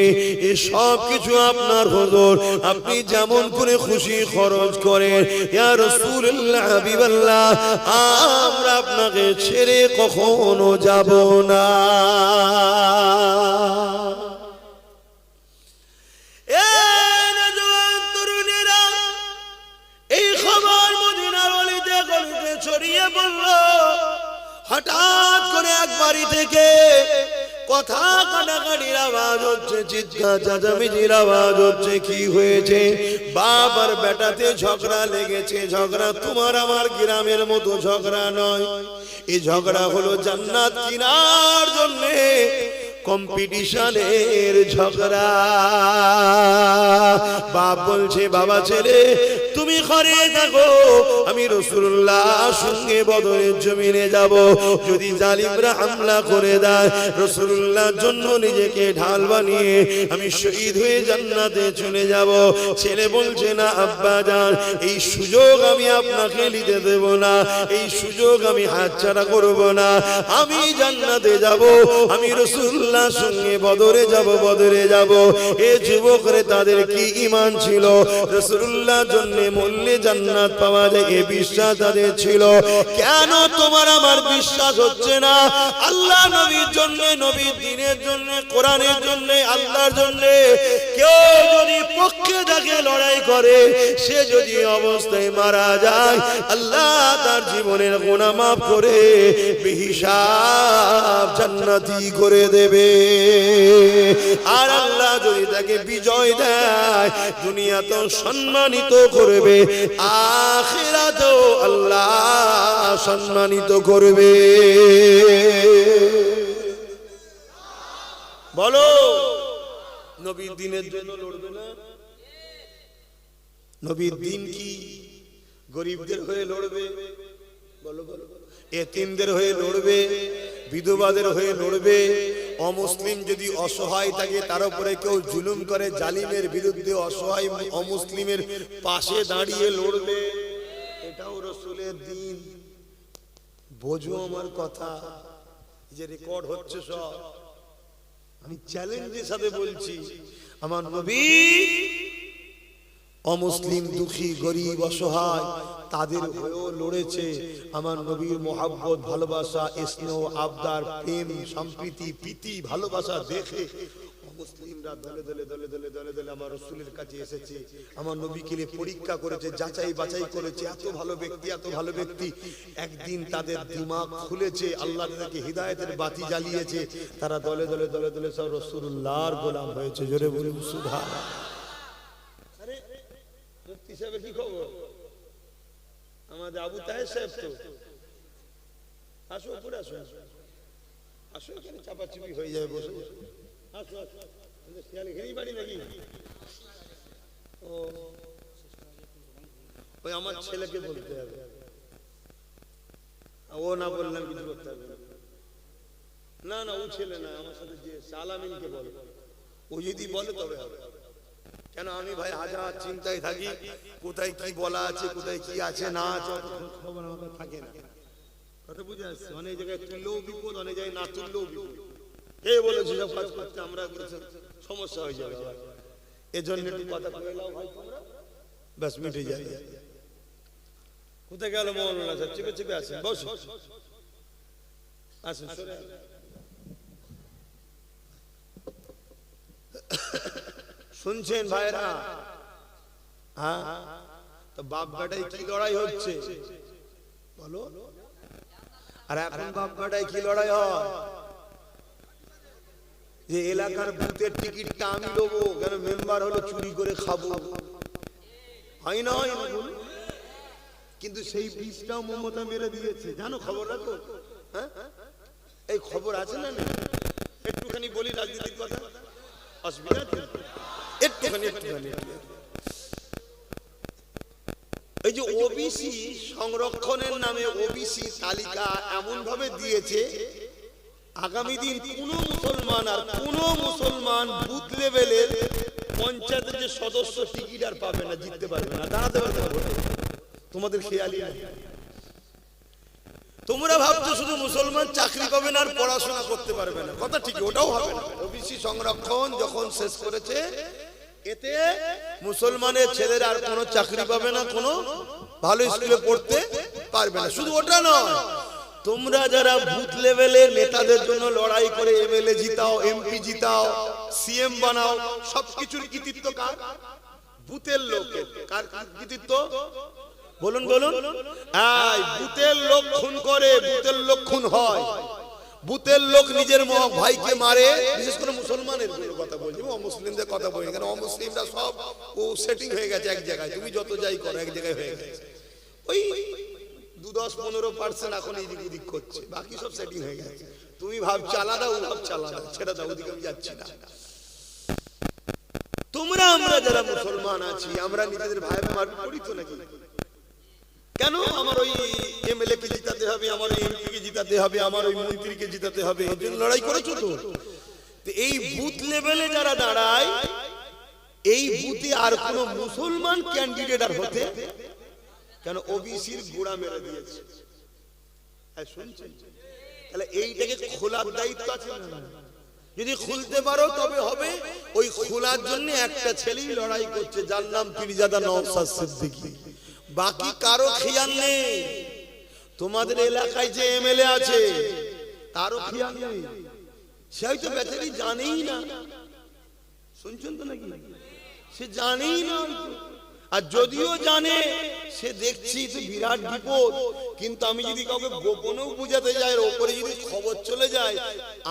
এই সব কিছু আপনার হুজুর, আপনি যেমন করে খুশি খরচ করেন। ইয়া রাসূলুল্লাহ, হাবিবাল্লাহ, আমরা আপনাকে ছেড়ে কখনো যাব না। ছড়িয়ে বলল, হঠাৎ করে এক বাড়ি থেকে কথা কাটাকাটির আওয়াজ হচ্ছে, চিৎকার চেঁচামেচির আওয়াজ হচ্ছে। কি হয়েছে? বাপ আর বেটাতে ঝগড়া লেগেছে। ঝগড়া তোমার আমার গ্রামের মতো ঝগড়া নয়। এই ঝগড়া হলো জান্নাত কিনার জন্যে কম্পিটিশনের ঝগড়া। বাপ বলছে, বাবা ছেলে তুমি ঘরে থাকো, আমি রাসূলুল্লাহ সঙ্গে বদরের জমিনে যাব। যদি জালিমরা হামলা করে দেয়, রাসূলুল্লাহর জন্য নিজেকে ঢাল বানিয়ে আমি শহীদ হয়ে জান্নাতে চলে যাব। ছেলে বলছে, না আব্বা জান, এই সুযোগ আমি আপনাকে নিতে দেব না, এই সুযোগ আমি হাতছাড়া করব না। আমি জান্নাতে যাব, আমি রাসূলুল্লাহ সঙ্গে বদরে যাব, বদরে যাব। এ যুবকরে তাদের কি ঈমান ছিল, রাসূলুল্লাহর জন্য মরলে জান্নাত পাওয়া যায়, এ বিশ্বাস তাদের ছিল। কেন তোমার আমার বিশ্বাস হচ্ছে না? আল্লাহ নবীর জন্য, নবীর দ্বীনের জন্য, কোরআনের জন্য, আল্লাহর জন্য কেউ যদি পক্ষে থাকে লড়াই করে, সে যদি অবস্থায় মারা যায়, আল্লাহ তার জীবনের গুনাহ মাফ করে বেহিসাব জান্নাতি করে দেবে। আর আল্লাহ যদি তাকে বিজয় দেয়, দুনিয়া তো সম্মানিত করবে, আখিরাতেও আল্লাহ সম্মানিত করবে। বলো, নবীর দ্বীনের জন্য লড়বে না? নবীর দ্বীন কি গরিবদের হয়ে লড়বে? বলো বলো। এতিমদের হয়ে লড়বে, বিধবাদের হয়ে লড়বে। অমুসলিম যদি অসহায় থাকে, তার উপরে কেউ জুলুম করে, জালিমের বিরুদ্ধে অসহায় অমুসলিমের পাশে দাঁড়িয়ে লড়বে। এটাও রাসূলের দ্বীন। বোঝো আমার কথা, যে রেকর্ড হচ্ছে সব, আমি চ্যালেঞ্জের সাথে বলছি, আমার নবী অমুসলিম, দুঃখী, গরিব, অসহায় তাদের হয়েও লড়েছে। আমার নবীর মহব্বত, ভালোবাসা, স্নেহ, আবদার, প্রেম, সম্প্রীতি, প্রীতি, ভালোবাসা দেখে মুসলিমরা দলে দলে দলে দলে দলে দলে আমার রাসূলের কাছে এসেছে, আমার নবীকে নিয়ে পরীক্ষা করেছে, যাচাই বাছাই করেছে, এত ভালো ব্যক্তি, এত ভালো ব্যক্তি। একদিন তাদের দিমাগ খুলেছে, আল্লাহ তাদেরকে হিদায়াতের বাতি জ্বালিয়েছে, তারা দলে দলে দলে দলে সব রাসূলুল্লাহর গোলাম হয়েছে। জোরে বলুন সুবহানাল্লাহ। আরে মুফতি সাহেবের কি খবর? আমাদের আবু তাহের সাহেব তো আসো, উপরে আসো, আসো, এখানে চাপাচুপি হয়ে যাবে, বসে আসো আসো। শিয়াল এখানেই বাড়ি নাকি? ও ওই আমার ছেলেকে বলতে হবে, ও না বললাম কিছু করতে হবে না। না ও ছেলে না, আমার সাথে যে সালামিনকে বলে, ও যদি বলে তবে হবে। কেন আমি ভাই হাজার চিন্তায় থাকি, কোথায় কি বলা আছে, কোথায় কি আছে না আছে, খবর আমার থাকে না। কথা বুঝে আসছে? অনেক জায়গায় তুললেও বিপদ, অনেক জায়গায় না তুললেও বিপদ। কে বলেছে সব কাজ করতে? আমরা সমস্যা হয়ে যাবে। এজন্য একটু কথা বলে নাও ভাই তোমরা, ব্যাস মিটে যায়। কোথায় গেল মৌলানা সাহেব? চেপে চেপে আসেন, বসুন আসুন। শুনছেন ভাইরা? হ্যাঁ, তো বাপ বেটায় কি লড়াই হচ্ছে বলো? আর এখন বাপ বেটায় কি লড়াই হয়? যে এলাকার বুথের টিকিটটা আমি দেবো, কেন মেম্বার হলো চুরি করে খাবো, হয় না? হয় না? কিন্তু সেই বীজটাও মমতা মেরে দিয়েছে, জানো? খবর রাখো। হ্যাঁ, এই খবর আছে না? একটুখানি বলি রাজনীতির কথা, অসুবিধা একটুখানি একটুখানি। এই যে ওবিসি সংরক্ষণের নামে ওবিসি তালিকা এমন ভাবে দিয়েছে, আগামী দিন কোন মুসলমান আর কোন মুসলমান বুথ লেভেলের পঞ্চায়েতের যে সদস্য টিকিট আর পাবে না, জিততে পারবে না, দাঁড়াতে পারবে না। তোমাদের খেয়ালই নাই। তোমরা ভাবছো শুধু মুসলমান চাকরি পাবে না আর পড়াশোনা করতে পারবে না, কথা ঠিক, ওটাও হবে না। ওবিসি সংরক্ষণ যখন শেষ করেছে, এতে মুসলমানের ছেলেরা আর কোনো চাকরি পাবে না, কোনো ভালো স্কুলে পড়তে পারবে না। শুধু ওটা নয়, তোমরা যারা বুথ লেভেলের নেতাদের জন্য লড়াই করে এমএলএ জিতাও, এমপি জিতাও, সিএম বানাও, সবকিছুর কৃতিত্ব কার? বুথের লোকের। কার কৃতিত্ব? বলুন বলুন। এই বুথের লোক খুন করে, বুথের লোক খুন হয়, বুথের লোক নিজের ভাইকে মারে। বিশেষ করে মুসলমানের কথা বলছি, অমুসলিমদের কথা বলি, কারণ অমুসলিমরা সব ও সেটিং হয়ে গেছে এক জায়গায়। তুমি যত যাই করো এক জায়গায় হয়ে গেছে। ওই 10-15% এখন এদিক ওদিক করছে, বাকি সব সেটিং হয়ে গেছে। তুমি ভাবছো আলাদা, ও ভাবছো আলাদা, ছেড়ে দাও, ওদিকে আমি যাচ্ছি না। তোমরা আমরা যারা মুসলমান আছি, আমরা নিজেদের ভাই মারপিট করি তো নাকি? কেন আমার ওই এমএলএ কে জিতাতে হবে, আমার ওই এমপি কে জিতাতে হবে, আমার ওই মন্ত্রীকে জিতাতে হবে? এর জন্য লড়াই করেছো তো। এই বুথ লেভেলে যারা দাঁড়ায়, এই বুথে আর কোন মুসলমান ক্যান্ডিডেট আর হতে কেন? ওবিসির গোড়া মেরে দিয়েছে। শুনছেন? তাহলে এইটাকে খোলার দায়িত্ব আছে না? যদি খুলতে পারো তবে হবে। ওই খোলার জন্য একটা ছেলেই লড়াই করছে, যার নাম পীরজাদা নওশাদ সিদ্দিকী। বাকি কারো খেয়াল নেই। তোমাদের এলাকায় যে এমএলএ আছে তারও খেয়াল নেই, সে হয়তো বেচারি জানেই না। শুনছেন তো নাকি? সে জানেই না, আর যদিও জানে সে দেখছি তো বিরাট বিপদ। কিন্তু আমি যদি কাউকে গোপনেও বুঝাতে যাই, ওপরে যদি খবর চলে যায়,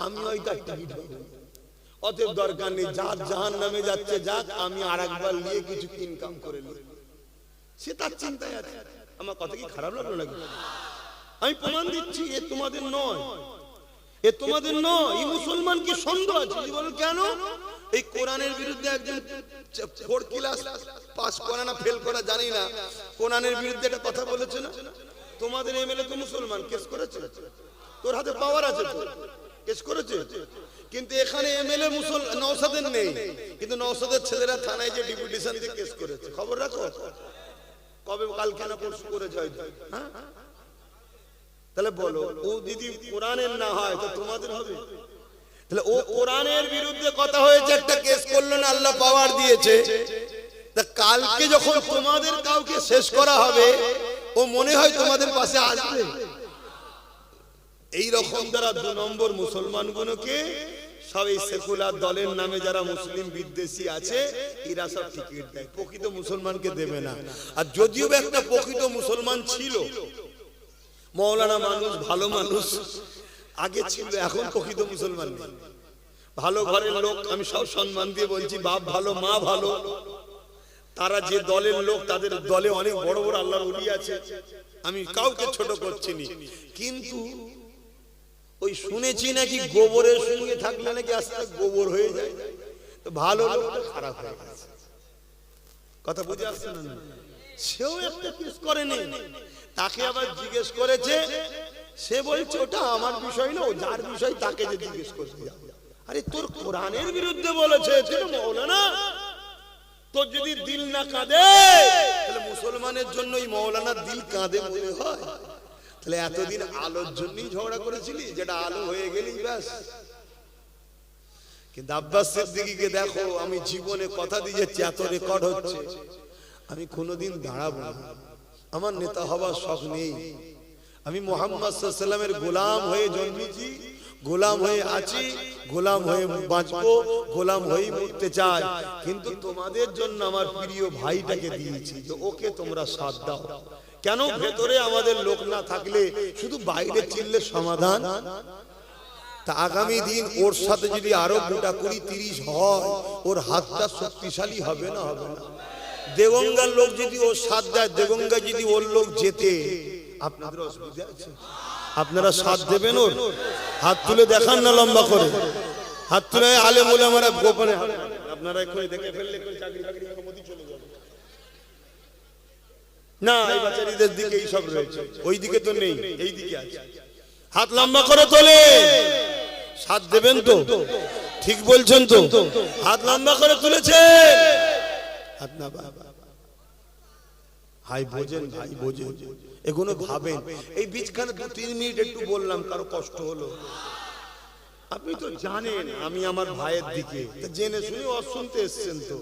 আমি হয়তো টিকিট পাবো। অতএব দরকার নেই, যার জাহান্নামে যাচ্ছে যাক, আমি আর একবার নিয়ে কিছু ইনকাম করে নিই, সে তার চিন্তায় আছে। আমার কথা কি খারাপ লাগলো নাকি? আমি প্রমাণ দিচ্ছি, এ তোমাদের নয়, এ তোমাদের নয়। এই মুসলমানকে সন্দেহ আছে। বলো কেন? এই কোরআনের বিরুদ্ধে একজন 4 ক্লাস পাস করা না ফেল করা জানি না, কোরআনের বিরুদ্ধে একটা কথা বলেছে না? তোমাদের এমএলএ তো মুসলমান, কেস করেছে, তোর হাতে পাওয়ার আছে তো, কেস করেছে। কিন্তু এখানে এমএলএ নওশাদের নেই, কিন্তু নওশাদের ছেলেরা থানায় যে ডেপুটেশন দিয়ে কেস করেছে। খবর রাখো, কবে কালকে না পরশু করেছে হয়তো। হ্যাঁ, তাহলে বলো, ও যদি কোরআনের না হয় তো তোমাদের হবে? তাহলে ও কোরআনের বিরুদ্ধে কথা হয়েছে, একটা কেস করলো না, আল্লাহ পাওয়ার দিয়েছে। তা কালকে যখন তোমাদের কাউকে শেষ করা হবে, ও মনে হয় তোমাদের পাশে আসবে? এই রকম দ্বারা 2 নম্বর মুসলমানগুলোকে সব এই সেকুলার দলের নামে যারা মুসলিম বিদ্বেষী আছে এরা সব টিকিট দেয়, প্রকৃত মুসলমানকে দেবে না। আর যদিও একটা প্রকৃত মুসলমান ছিল, মৌলানা মানুষ, ভালো মানুষ আগে ছিল, এখন প্রকৃত মুসলমান নেই। ভালো ঘরের লোক, আমি সব সম্মান দিয়ে বলছি, বাপ ভালো মা ভালো, তারা যে দলের লোক তাদের দলে অনেক বড় বড় আল্লাহর ওলি আছে, আমি কাউকে ছোট করছি না, কিন্তু ওই শুনেছি নাকি গোবরের সঙ্গে থাকলে নাকি আস্তে আস্তে গোবর হয়ে যায়, তো ভালো লোকটা খারাপ হয়ে গেছে। কথা বুঝে আসছে না? সেও একটা কেস করেনি, তাকে আবার জিজ্ঞেস করেছে, সে বলছে ওটা আমার বিষয় না, ও যার বিষয় তাকে যে জিজ্ঞেস করতে যাও। আরে তোর কোরআনের বিরুদ্ধে বলেছে, তুই মৌলানা, তোর যদি দিল না কাঁদে, তাহলে মুসলমানের জন্য ওই মৌলানার দিল কাঁদে মনে হয়? তাহলে এতদিন আলোর জন্যই ঝগড়া করেছিলি, যেটা আলো হয়ে গেলেই ব্যাস। কিন্তু আব্বাস সিদ্দিকীকে দেখো, আমি জীবনে কথা দিয়ে যাচ্ছি, এত রেকর্ড হচ্ছে, আমি কোনোদিন দাঁড়াবো না, আমার নেতা হবার শখ নেই। আমি মুহাম্মদ সাল্লাল্লাহু আলাইহি ওয়াসাল্লামের গোলাম হয়ে জন্মেছি, গোলাম হয়ে আছি, গোলাম হয়ে বাঁচবো, গোলাম হয়ে মরতে চাই। কিন্তু তোমাদের জন্য আমার প্রিয় ভাইটাকে দিয়েছি, যে ওকে তোমরা সাথ দাও। কেন? ভেতরে আমাদের লোক না থাকলে শুধু বাইরে চিল্লে সমাধান? তা আগামী দিন ওর সাথে যদি আরো গোটা 20-30 হয়, ওর হাতটা শক্তিশালী হবে না? হবে না? দেগঙ্গার লোক যদি ওর সাথ দেয়, দেগঙ্গা যদি ওর লোক যেতে, আপনাদের অসুবিধা আছে? আপনারা সাথ দেবেন ওর? হাত তুলে দেখান না, লম্বা করে হাত তুলে। আলেম ওলামারা গোপনে, আপনারা এখনই দেখে ফেললে চাকরি বাকরি মোদি চলে যাবে না, এই বাচ্চাদের দিকে এই সব রয়েছে, ওই দিকে তো নেই, এই দিকে আছে। হাত লম্বা করে তোলে, সাথ দেবেন তো? ঠিক বলছেন তো? হাত লম্বা করে তুলেছে, হাত না বাবা হাই বোঝেন, ভাই বোঝেন, এগুলো ভাবেন। এই বীজখানে 2-3 মিনিট একটু বললাম, কারো কষ্ট হলো? আপনি তো জানেন আমি আমার ভাইয়ের দিকে, জেনে শুনে অশুনতে এসছেন তো।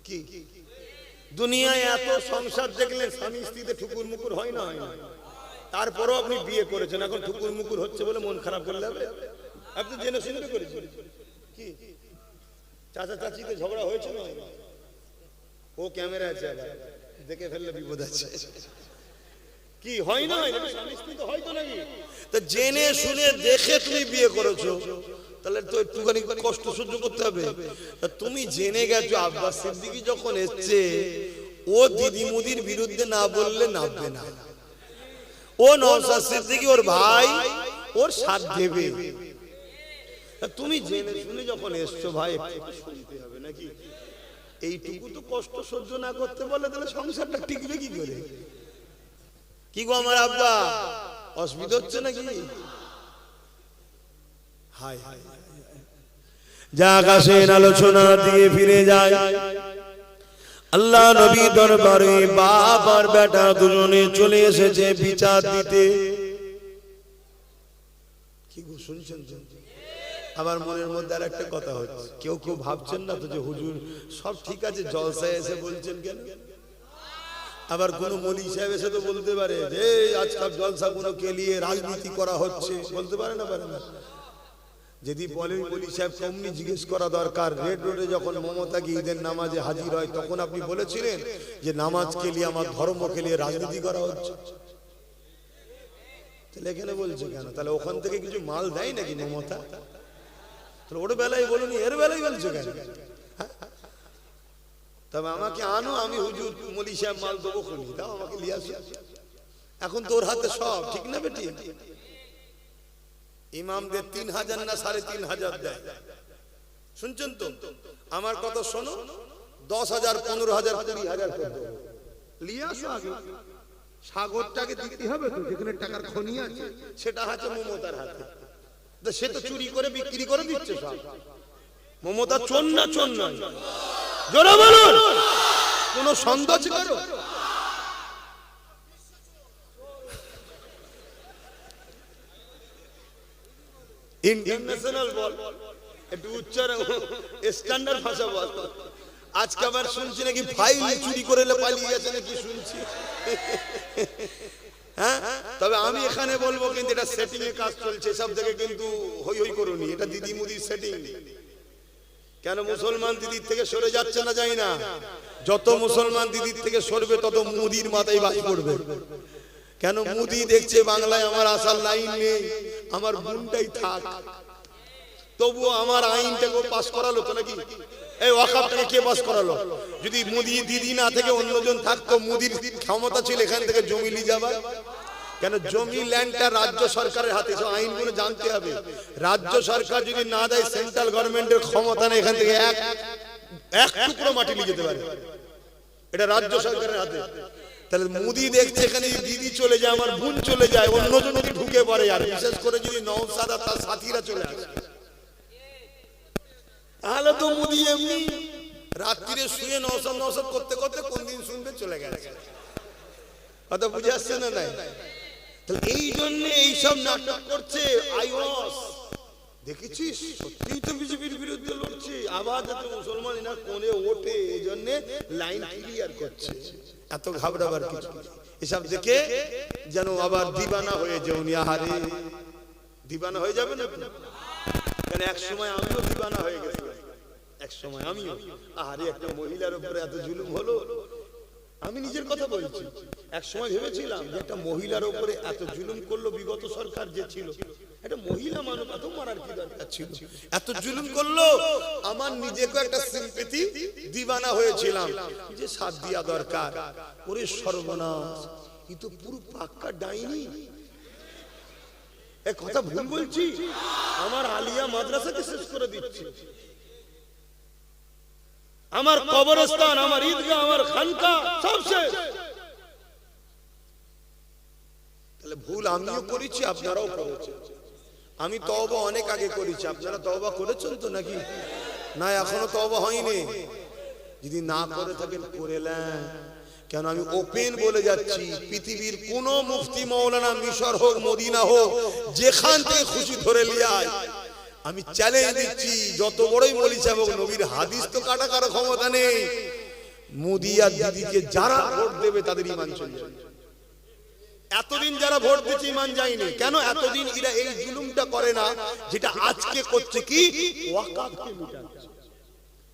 কি দুনিয়ায় এত সংসার দেখলেন, স্বামী স্ত্রীতে ঠুকুর মুকুর হয় না? হয় না? তারপরেও আপনি বিয়ে করেছেন, এখন ঠুকুর মুকুর হচ্ছে বলে মন খারাপ করলে হবে? আপনি জেনে শুনে করেছেন। কি চাচা চাচিতে ঝগড়া হয়েছে না? ও ক্যামেরা আছে, দেখে ফেললে বিপদ আছে। কি হয় না? স্বামী স্ত্রী তো হয়তো নাকি? তা জেনে শুনে দেখে তুমি বিয়ে করেছো, তাহলে তো একটুখানি কষ্ট সহ্য করতে হবে। তুমি জেনে গেছো আব্বাস সিদ্দিকী যখন এসছে, ও দিদি মুদির বিরুদ্ধে না বললে নামবে না। ও নওশাদ সিদ্দিকী ওর ভাই, ওর সাথ দেবে। তুমি জেনে শুনে যখন এসছো ভাই, একটু শুনতে হবে নাকি? এইটুকু তো কষ্ট সহ্য না করতে বলে, তাহলে সংসারটা টিকবে কি করে? কি গো আমার আব্বা, অসুবিধা হচ্ছে নাকি? হাই হাই, যা আকাশের আলোচনা দিয়ে ফিরে যায়, আল্লাহ নবী দরবারে বাপ আর বেটা দুজনে চলে এসেছে বিচার দিতে। কি গো শুনছেন? আমার মনের মধ্যে আর একটা কথা হচ্ছে, কেউ কেউ ভাবছেন না তো যে হুজুর সব ঠিক আছে, জলসায় এসে বলছেন কেন? আবার কোন মৌলী সাহেব এসে তো বলতে পারে যে আজকাল জলসা গুলো কে লিয়ে রাজনীতি করা হচ্ছে, বলতে পারে না? পারে না? যদি বলে মৌলী সাহেব কমনি জিজ্ঞেস করা দরকার। রেড রোডে যখন মমতা কি ঈদের নামাজে হাজির হয়, তখন আপনি বলেছিলেন যে নামাজকে নিয়ে, আমার ধর্মকে নিয়ে রাজনীতি করা হচ্ছে, তাহলে এখানে বলছে কেন? তাহলে ওখান থেকে কিছু মাল দেয় নাকি মমতা? তাহলে ওর বেলায় বলুন, এর বেলায় বলছে কেন? তবে আমাকে আনো, আমি হুজুর মৌলী সাহেব মাল দেবো, খুনি দাও আমাকে নিয়ে আসো। এখন তোর হাতে সব, ঠিক না বেটি? ইমামদের 3000 না 3500 দেয়, শুনছেন তো? আমার কথা শোনো, 10,000, 15,000, 20,000 করে দেবো, নিয়ে আসো। আগে সাগরটাকে দিতে হবে তো, যেখানে টাকার খনি আছে সেটা আছে মমতার হাতে, সে তো চুরি করে বিক্রি করে দিচ্ছে সব। মমতা চোর না? চোর নয়? জোরে বলুন, কোন সন্দেহ আছে কারো? ইন্টারন্যাশনাল বল, একটু উচ্চারণ স্ট্যান্ডার্ড ভাষা বল। আজকে আবার শুনছি নাকি ফাইল চুরি করে পালিয়ে গেছে নাকি শুনছি। হ্যাঁ, তবে আমি এখানে বলবো কিন্তু এটা সেটিং এর কাজ চলছে, সব থেকে কিন্তু হই হই করুনি, এটা দিদি মুদির সেটিং। কেন মুসলমান দিদির থেকে সরে যাচ্ছে না, যাই না? যত মুসলমান দিদির থেকে সরবে তত মুদির মাথায় বাজ পড়বে। কেন মুদি দেখছে বাংলায় আমার আসার লাইন নেই, আমার বোনটাই থাক, তবুও আমার আইনটাকে পাস করালো তো নাকি? এই ওয়াকাফটাকে কে পাস করালো? যদি মুদি দিদি না থেকে অন্যজন থাকতো, মুদির ক্ষমতা ছিল এখান থেকে জমি নিয়ে যাবার। কেন জমি ল্যান্ডটা রাজ্য সরকারের হাতে, সব আইনগুলো জানতে হবে। রাজ্য সরকার যদি না দেয়, সেন্ট্রাল গভর্নমেন্টের ক্ষমতা নেই এখান থেকে এক টুকরো মাটি নিয়ে যেতে পারে, এটা রাজ্য সরকারের হাতে। তাহলে মুদি দেখছে এখানে দিদি চলে যায়, আমার বোন চলে যায়, অন্যজন যদি ঢুকে পড়ে, আর বিশেষ করে যদি নওশাদ আর তার সাথীরা চলে আসে, তাহলে তো মুদি এমনি রাত্রিরে শুয়ে নওশাদ করতে করতে কোন দিন শুনবে চলে গেছে। কথা বুঝে আসছে না? নাই। তাহলে এই জন্য এইসব নাটক করছে। আইওয়াস দেখেছিস, সত্যিই তো বিজেপির বিরুদ্ধে লড়ছে, আবার যাতে মুসলমান না কোণে ওঠে, এই জন্য লাইন ক্লিয়ার করছে। এত ঘাবড়াবার কিছু, এসব দেখে যেন আবার দিবানা হয়ে যাওনি। আহারে, দিবানা হয়ে যাবে না? কেন এক সময় আমিও দিবানা হয়ে গেছিলাম, এক সময় আমিও। আহারে, একটা মহিলার উপরে এত জুলুম হলো। আমি নিজের কথা বলছি, এক সময় ভেবেছিলাম যে একটা মহিলার উপরে এত জুলুম করলো বিগত সরকার যে ছিল, একটা মহিলা মানুষ এত মারার কি দরকার ছিল? এত জুলুম করলো, আমার নিজেকে একটা সিম্পেথি দিবানা হয়েছিলাম যে সাথ দিয়া দরকার। ওরে সর্বনাশ, ই তো পুরো পাক্কা ডাইনি। এ কথা ভুল বলছি? আমার আলিয়া মাদ্রাসাকে শেষ করে দিচ্ছে, আমার কবরস্থান, আমার ঈদগাহ, আমার খানকা সব শেষ। তাহলে ভুল আমিও করেছি, আপনারাও করেছেন। আমি তওবা অনেক আগে করেছি, আপনারা তওবা করেছেন তো নাকি? না, এখনো তওবা হয়নি। যদি না করে থাকেন করে নেন। কেন আমি ওপেন বলে যাচ্ছি, পৃথিবীর কোন মুফতি মাওলানা মিশর হোক, মদিনা হোক, যেখান থেকে খুশি ধরে লিয়ায়, আমি চ্যালেঞ্জ দিচ্ছি, যত বড়ই মৌলভী সাহেব হোক, নবীর হাদিস তো কাটা কারো ক্ষমতা নেই। মোদি আর দিদিকে যারা ভোট দেবে তাদের ঈমান চলে যাবে। এতদিন যারা ভোট দিচ্ছে ঈমান যায়নি কেন? এতদিন এরা এই জুলুমটা করে না যেটা আজকে করছে। কি? ওয়াকাফকে মিটাচ্ছে।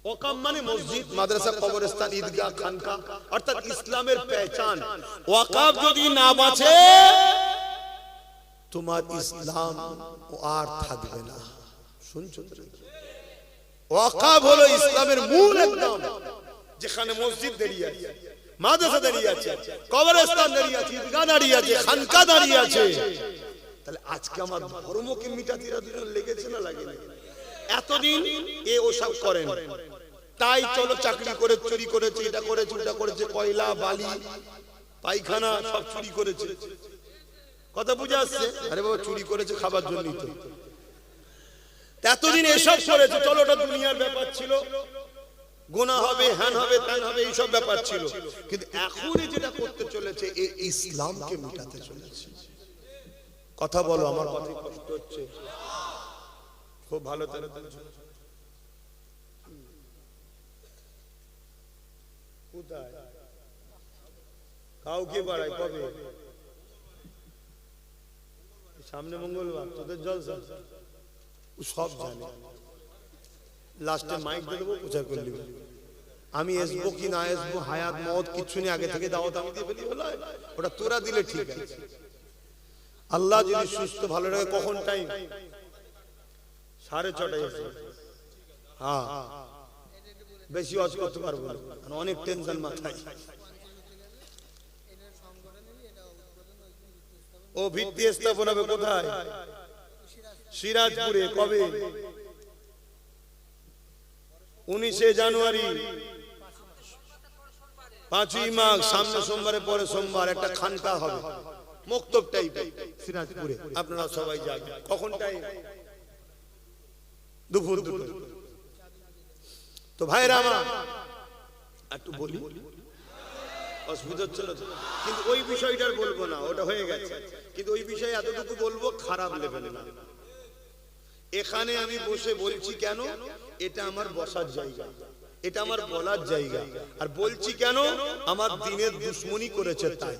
ওয়াকাফ মানে মসজিদ, মাদ্রাসা, কবরস্থান, ঈদগাহ, খানকা, অর্থাৎ ইসলামের পেহচান। ওয়াকাফ যদি না বাঁচে, তোমার ইসলাম আর থাকবে না। শুনছো? ওয়াকাফ হলো ইসলামের মূল একদম, যেখানে মসজিদ দাঁড়িয়ে আছে, মাদ্রাসা দাঁড়িয়ে আছে, কবরস্থান দাঁড়িয়ে আছে, ঈদগাহ দাঁড়িয়ে আছে, খানকা দাঁড়িয়ে আছে। তাহলে আজকে আমার ধর্মকে মিটাতে দুজন লেগেছে না লাগেনি? এতদিন এ ওসব করেন, তাই চলো চাকরি করে চুরি করেছে, এটা করেছে, ওটা করেছে, কয়লা, বালি, পায়খানা সব চুরি করেছে। কথা বুঝে আসছে? আরে বাবা, চুরি করেছে খাবার জন্যই তো। এতদিন এসব করেছে, চলো ওটা দুনিয়ার ব্যাপার ছিল, গুনাহ হবে, হ্যান হবে, ত্যান হবে, এইসব ব্যাপার ছিল। কিন্তু এখন যেটা করতে চলেছে, এই ইসলামকে মিটাতে চলেছে। কথা বলো, আমার কথা কষ্ট হচ্ছে? খুব ভালো তারা কোথায় কাউকে বাড়ায় কবে? সামনে মঙ্গলবার তোদের জলসা, সব জানে। লাস্টে মাইক দিয়ে দেবো, প্রচার করে নেবে। আমি আসবো কি না আসবো, হায়াত মত কিচ্ছু নেই, আগে থেকে দাওয়াত আমি দিয়ে ফেলি, ওটা তোরা দিলে ঠিক আছে। আল্লাহ যদি সুস্থ ভালো রাখে, কখন টাইম? 6:30। হ্যাঁ, বেশি ওয়াজ করতে পারবো না, অনেক টেনশন মাথায়। ও ভিত্তি স্থাপন হবে কোথায়? সিরাজপুরে। কবে? 19 জানুয়ারি, 5ই মাঘ, সামনে সোমবারে পরে সোমবার একটা খানকা হবে, মক্তব টাইপ সিরাজপুরে। আপনারা সবাই যাবেন। কখন টাইম? দুপুর 2টো। তো ভাইরা আমার একটু বলি, অসুবিধা হচ্ছে না? কিন্তু ওই বিষয়টার বলবো না, ওটা হয়ে গেছে। কিন্তু ওই বিষয়ে এতটুকু বলবো, খারাপ লেভেলে না। এখানে আমি বসে বলছি কেন? এটা আমার বসার জায়গা, এটা আমার বলার জায়গা। আর বলছি কেন? আমার দিনের দুশ্মনী করেছে তাই।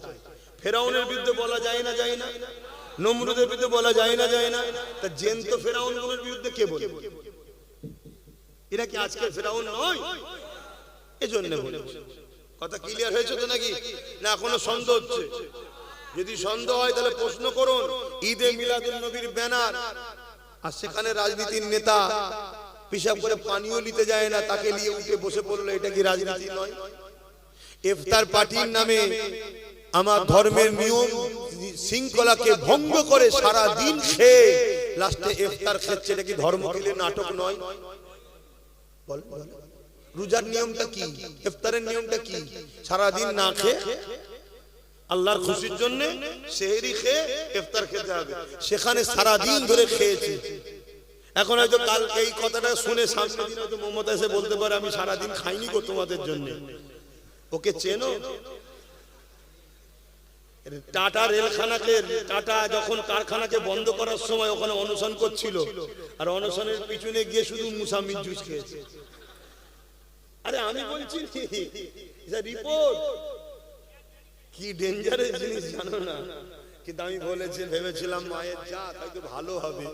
ফেরাউনের বিরুদ্ধে বলা যায় না, যায় না? নমরুদের বিরুদ্ধে বলা যায় না, যায় না? তা জ্যান্ত ফেরাউনগুলোর বিরুদ্ধে কে বলে? এরা কি আজকে ফেরাউন নয়? এজন্য বলে। কথা ক্লিয়ার হয়েছে তো নাকি? না এখনো সন্দেহ হচ্ছে? যদি সন্দেহ হয় তাহলে প্রশ্ন করুন। ঈদে মিলাদুন নবীর ব্যানার আর সেখানে রাজনীতির নেতা পিশাব করে পানিও নিতে যায় না, তাকে নিয়ে উঠে বসে পড়লো, এটা কি রাজনীতি নয়? ইফতার পার্টির নামে আমার ধর্মের নিয়ম শৃঙ্খলাকে ভঙ্গ করে সারা দিন খেয়ে লাস্টে ইফতার খাচ্ছে, এটা কি ধর্ম খেলে নাটক নয়? বল, রোজার নিয়মটা কি? ইফতারের নিয়মটা কি? সারা দিন না খেয়ে আল্লাহর খুশির জন্য সেহরি খেয়ে ইফতার খেতে হবে, সেখানে সারা দিন ধরে খেয়েছে। এখন হয়তো কাল এই কথাটা শুনে সামনে দিন হয়তো মমতা এসে বলতে পারে আমি সারা দিন খাইনি গো তোমাদের জন্য। ওকে চেনো? টাটা রেলখানাকে, টাটা যখন কারখানাকে বন্ধ করার সময় ওখানে অনশন করছিল, আর অনশনের পিছনে গিয়ে শুধু মুসাম্মির জুস খেয়েছে। আরে আমি বলছি রিপোর্ট, কি ডেঞ্জারাস জিনিস জানো না? কিন্তু আমি বলেছি, ভেবেছিলাম মায়ের জাত হয়তো ভালো হবে।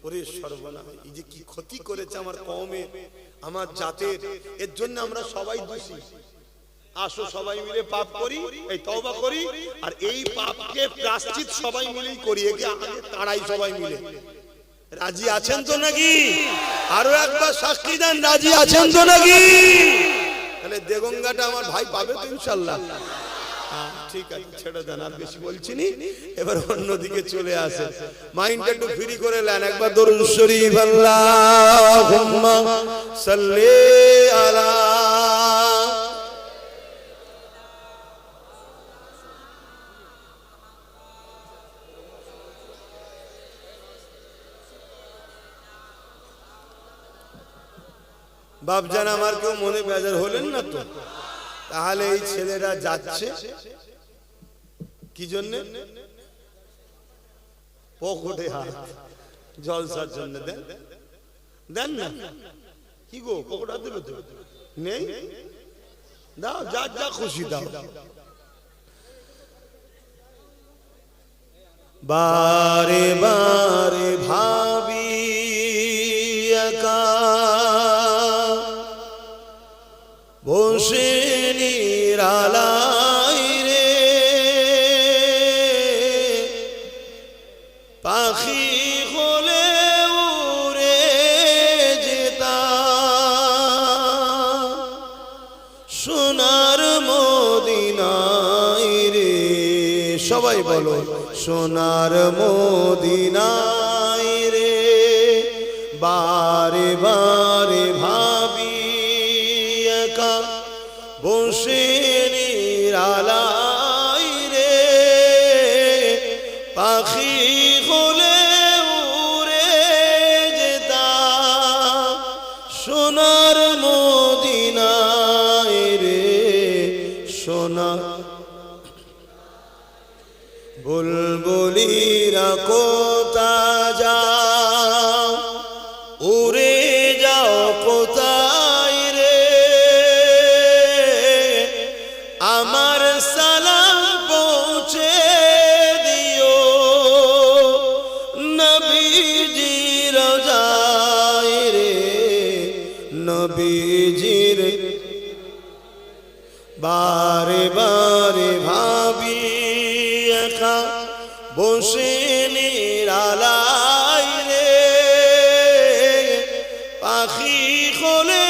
ওরে সর্বনাশ, এই যে কি ক্ষতি করেছে আমার কওমে, আমার জাতের, এর জন্য আমরা সবাই দোষী। আসো সবাই মিলে পাপ করি, এই তওবা করি, আর এই পাপকে প্রায়শ্চিত সবাই মিলেই করি। একে আগে তাড়াই সবাই মিলে। রাজি আছেন তো নাকি? আরো একবার সাক্ষী দেন, রাজি আছেন তো নাকি? তাহলে দেগঙ্গাটা আমার ভাই পাবে তো ইনশাআল্লাহ। ঠিক আছে, ছেড়ে দেন, আর বেশি বলছি নি। এবার অন্যদিকে চলে আসে, মাইন্ডটা একটু ফ্রি করে নেন। একবার দরুদ শরীফ আল্লাহুম্মা সাল্লি আলা। বাপজান আমার কেউ মনে বেজার হলেন না তো? তাহলে এই ছেলেরা যাচ্ছে কি জন্য? পকেটে হাত, জলসার জন্য। দেন দেন না, কি গো পকেটে হাত দেবে তো? নেই, দাও, যা যা খুশি দাও। বারে বারে ভাবি একা বসে নিরালাই রে, পাখি হলে উড়ে যেতাম সোনার মদিনায় রে। সবাই বলো, সোনার মদিনায় রে। বারে বারে ভাবি একা বসে নিরালাই রে, পাখি হলে উড়ে যেতাম সোনার মদিনায় রে। সোনা বুলবুলিরা কোথা যাও, উড়ে যাও কোথায় রে, আমার সালাম পৌঁছে দিও নবীজির রওজায় রে, নবীজির। বারে বারে ভাবি একা বসে নিরালাই রে, পাখি হলে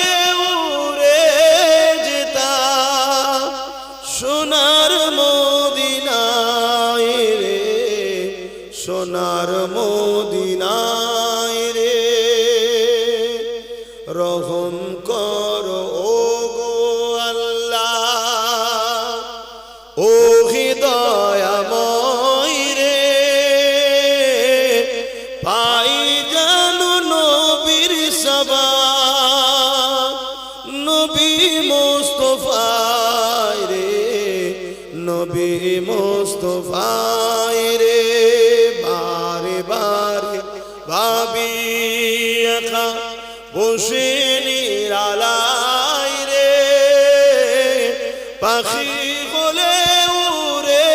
উড়ে যেতাম সোনার মদিনায় রে, সোনার মদিনায় রে। রহম করো ও গো আল্লাহ, ও হৃদয়াময় রে, পাই জানো নবীর সবা, নবী মুস্তাফায় রে, নবী মুস্তাফায় রে। বারে বারে ভাবি একা বসে নিরালাই রে, পাখি বলে উড়ে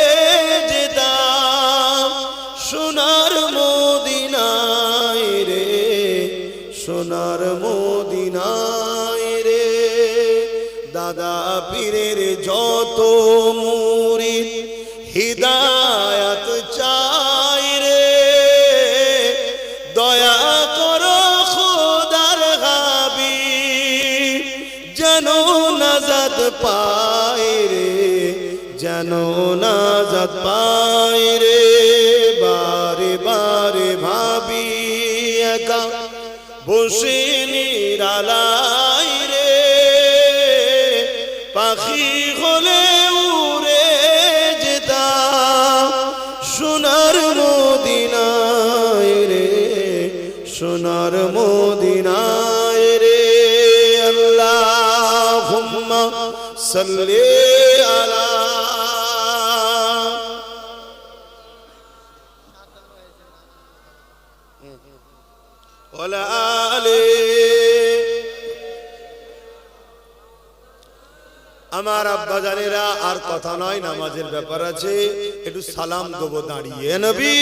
সোনার মদিনায় রে দাদা পীরের যত মুরিদ হিদায়াত চাই রে দয়া করো খোদার হাবিব যেন নাজাত পায় রে যেন নাজাত পায় রে বারে বারে ভাবি একা বসে নিরালাই রে পাখি হলে উড়ে যেতাম সোনার মদিনায় রে সোনার মদিনায় রে আল্লাহুম্মা সাল্লি আলা ওয়ালা আলি আমার আব্বা জানেরা আর কথা নয় নামাজের ব্যাপার আছে একটু সালাম দেবো দাঁড়িয়ে নবী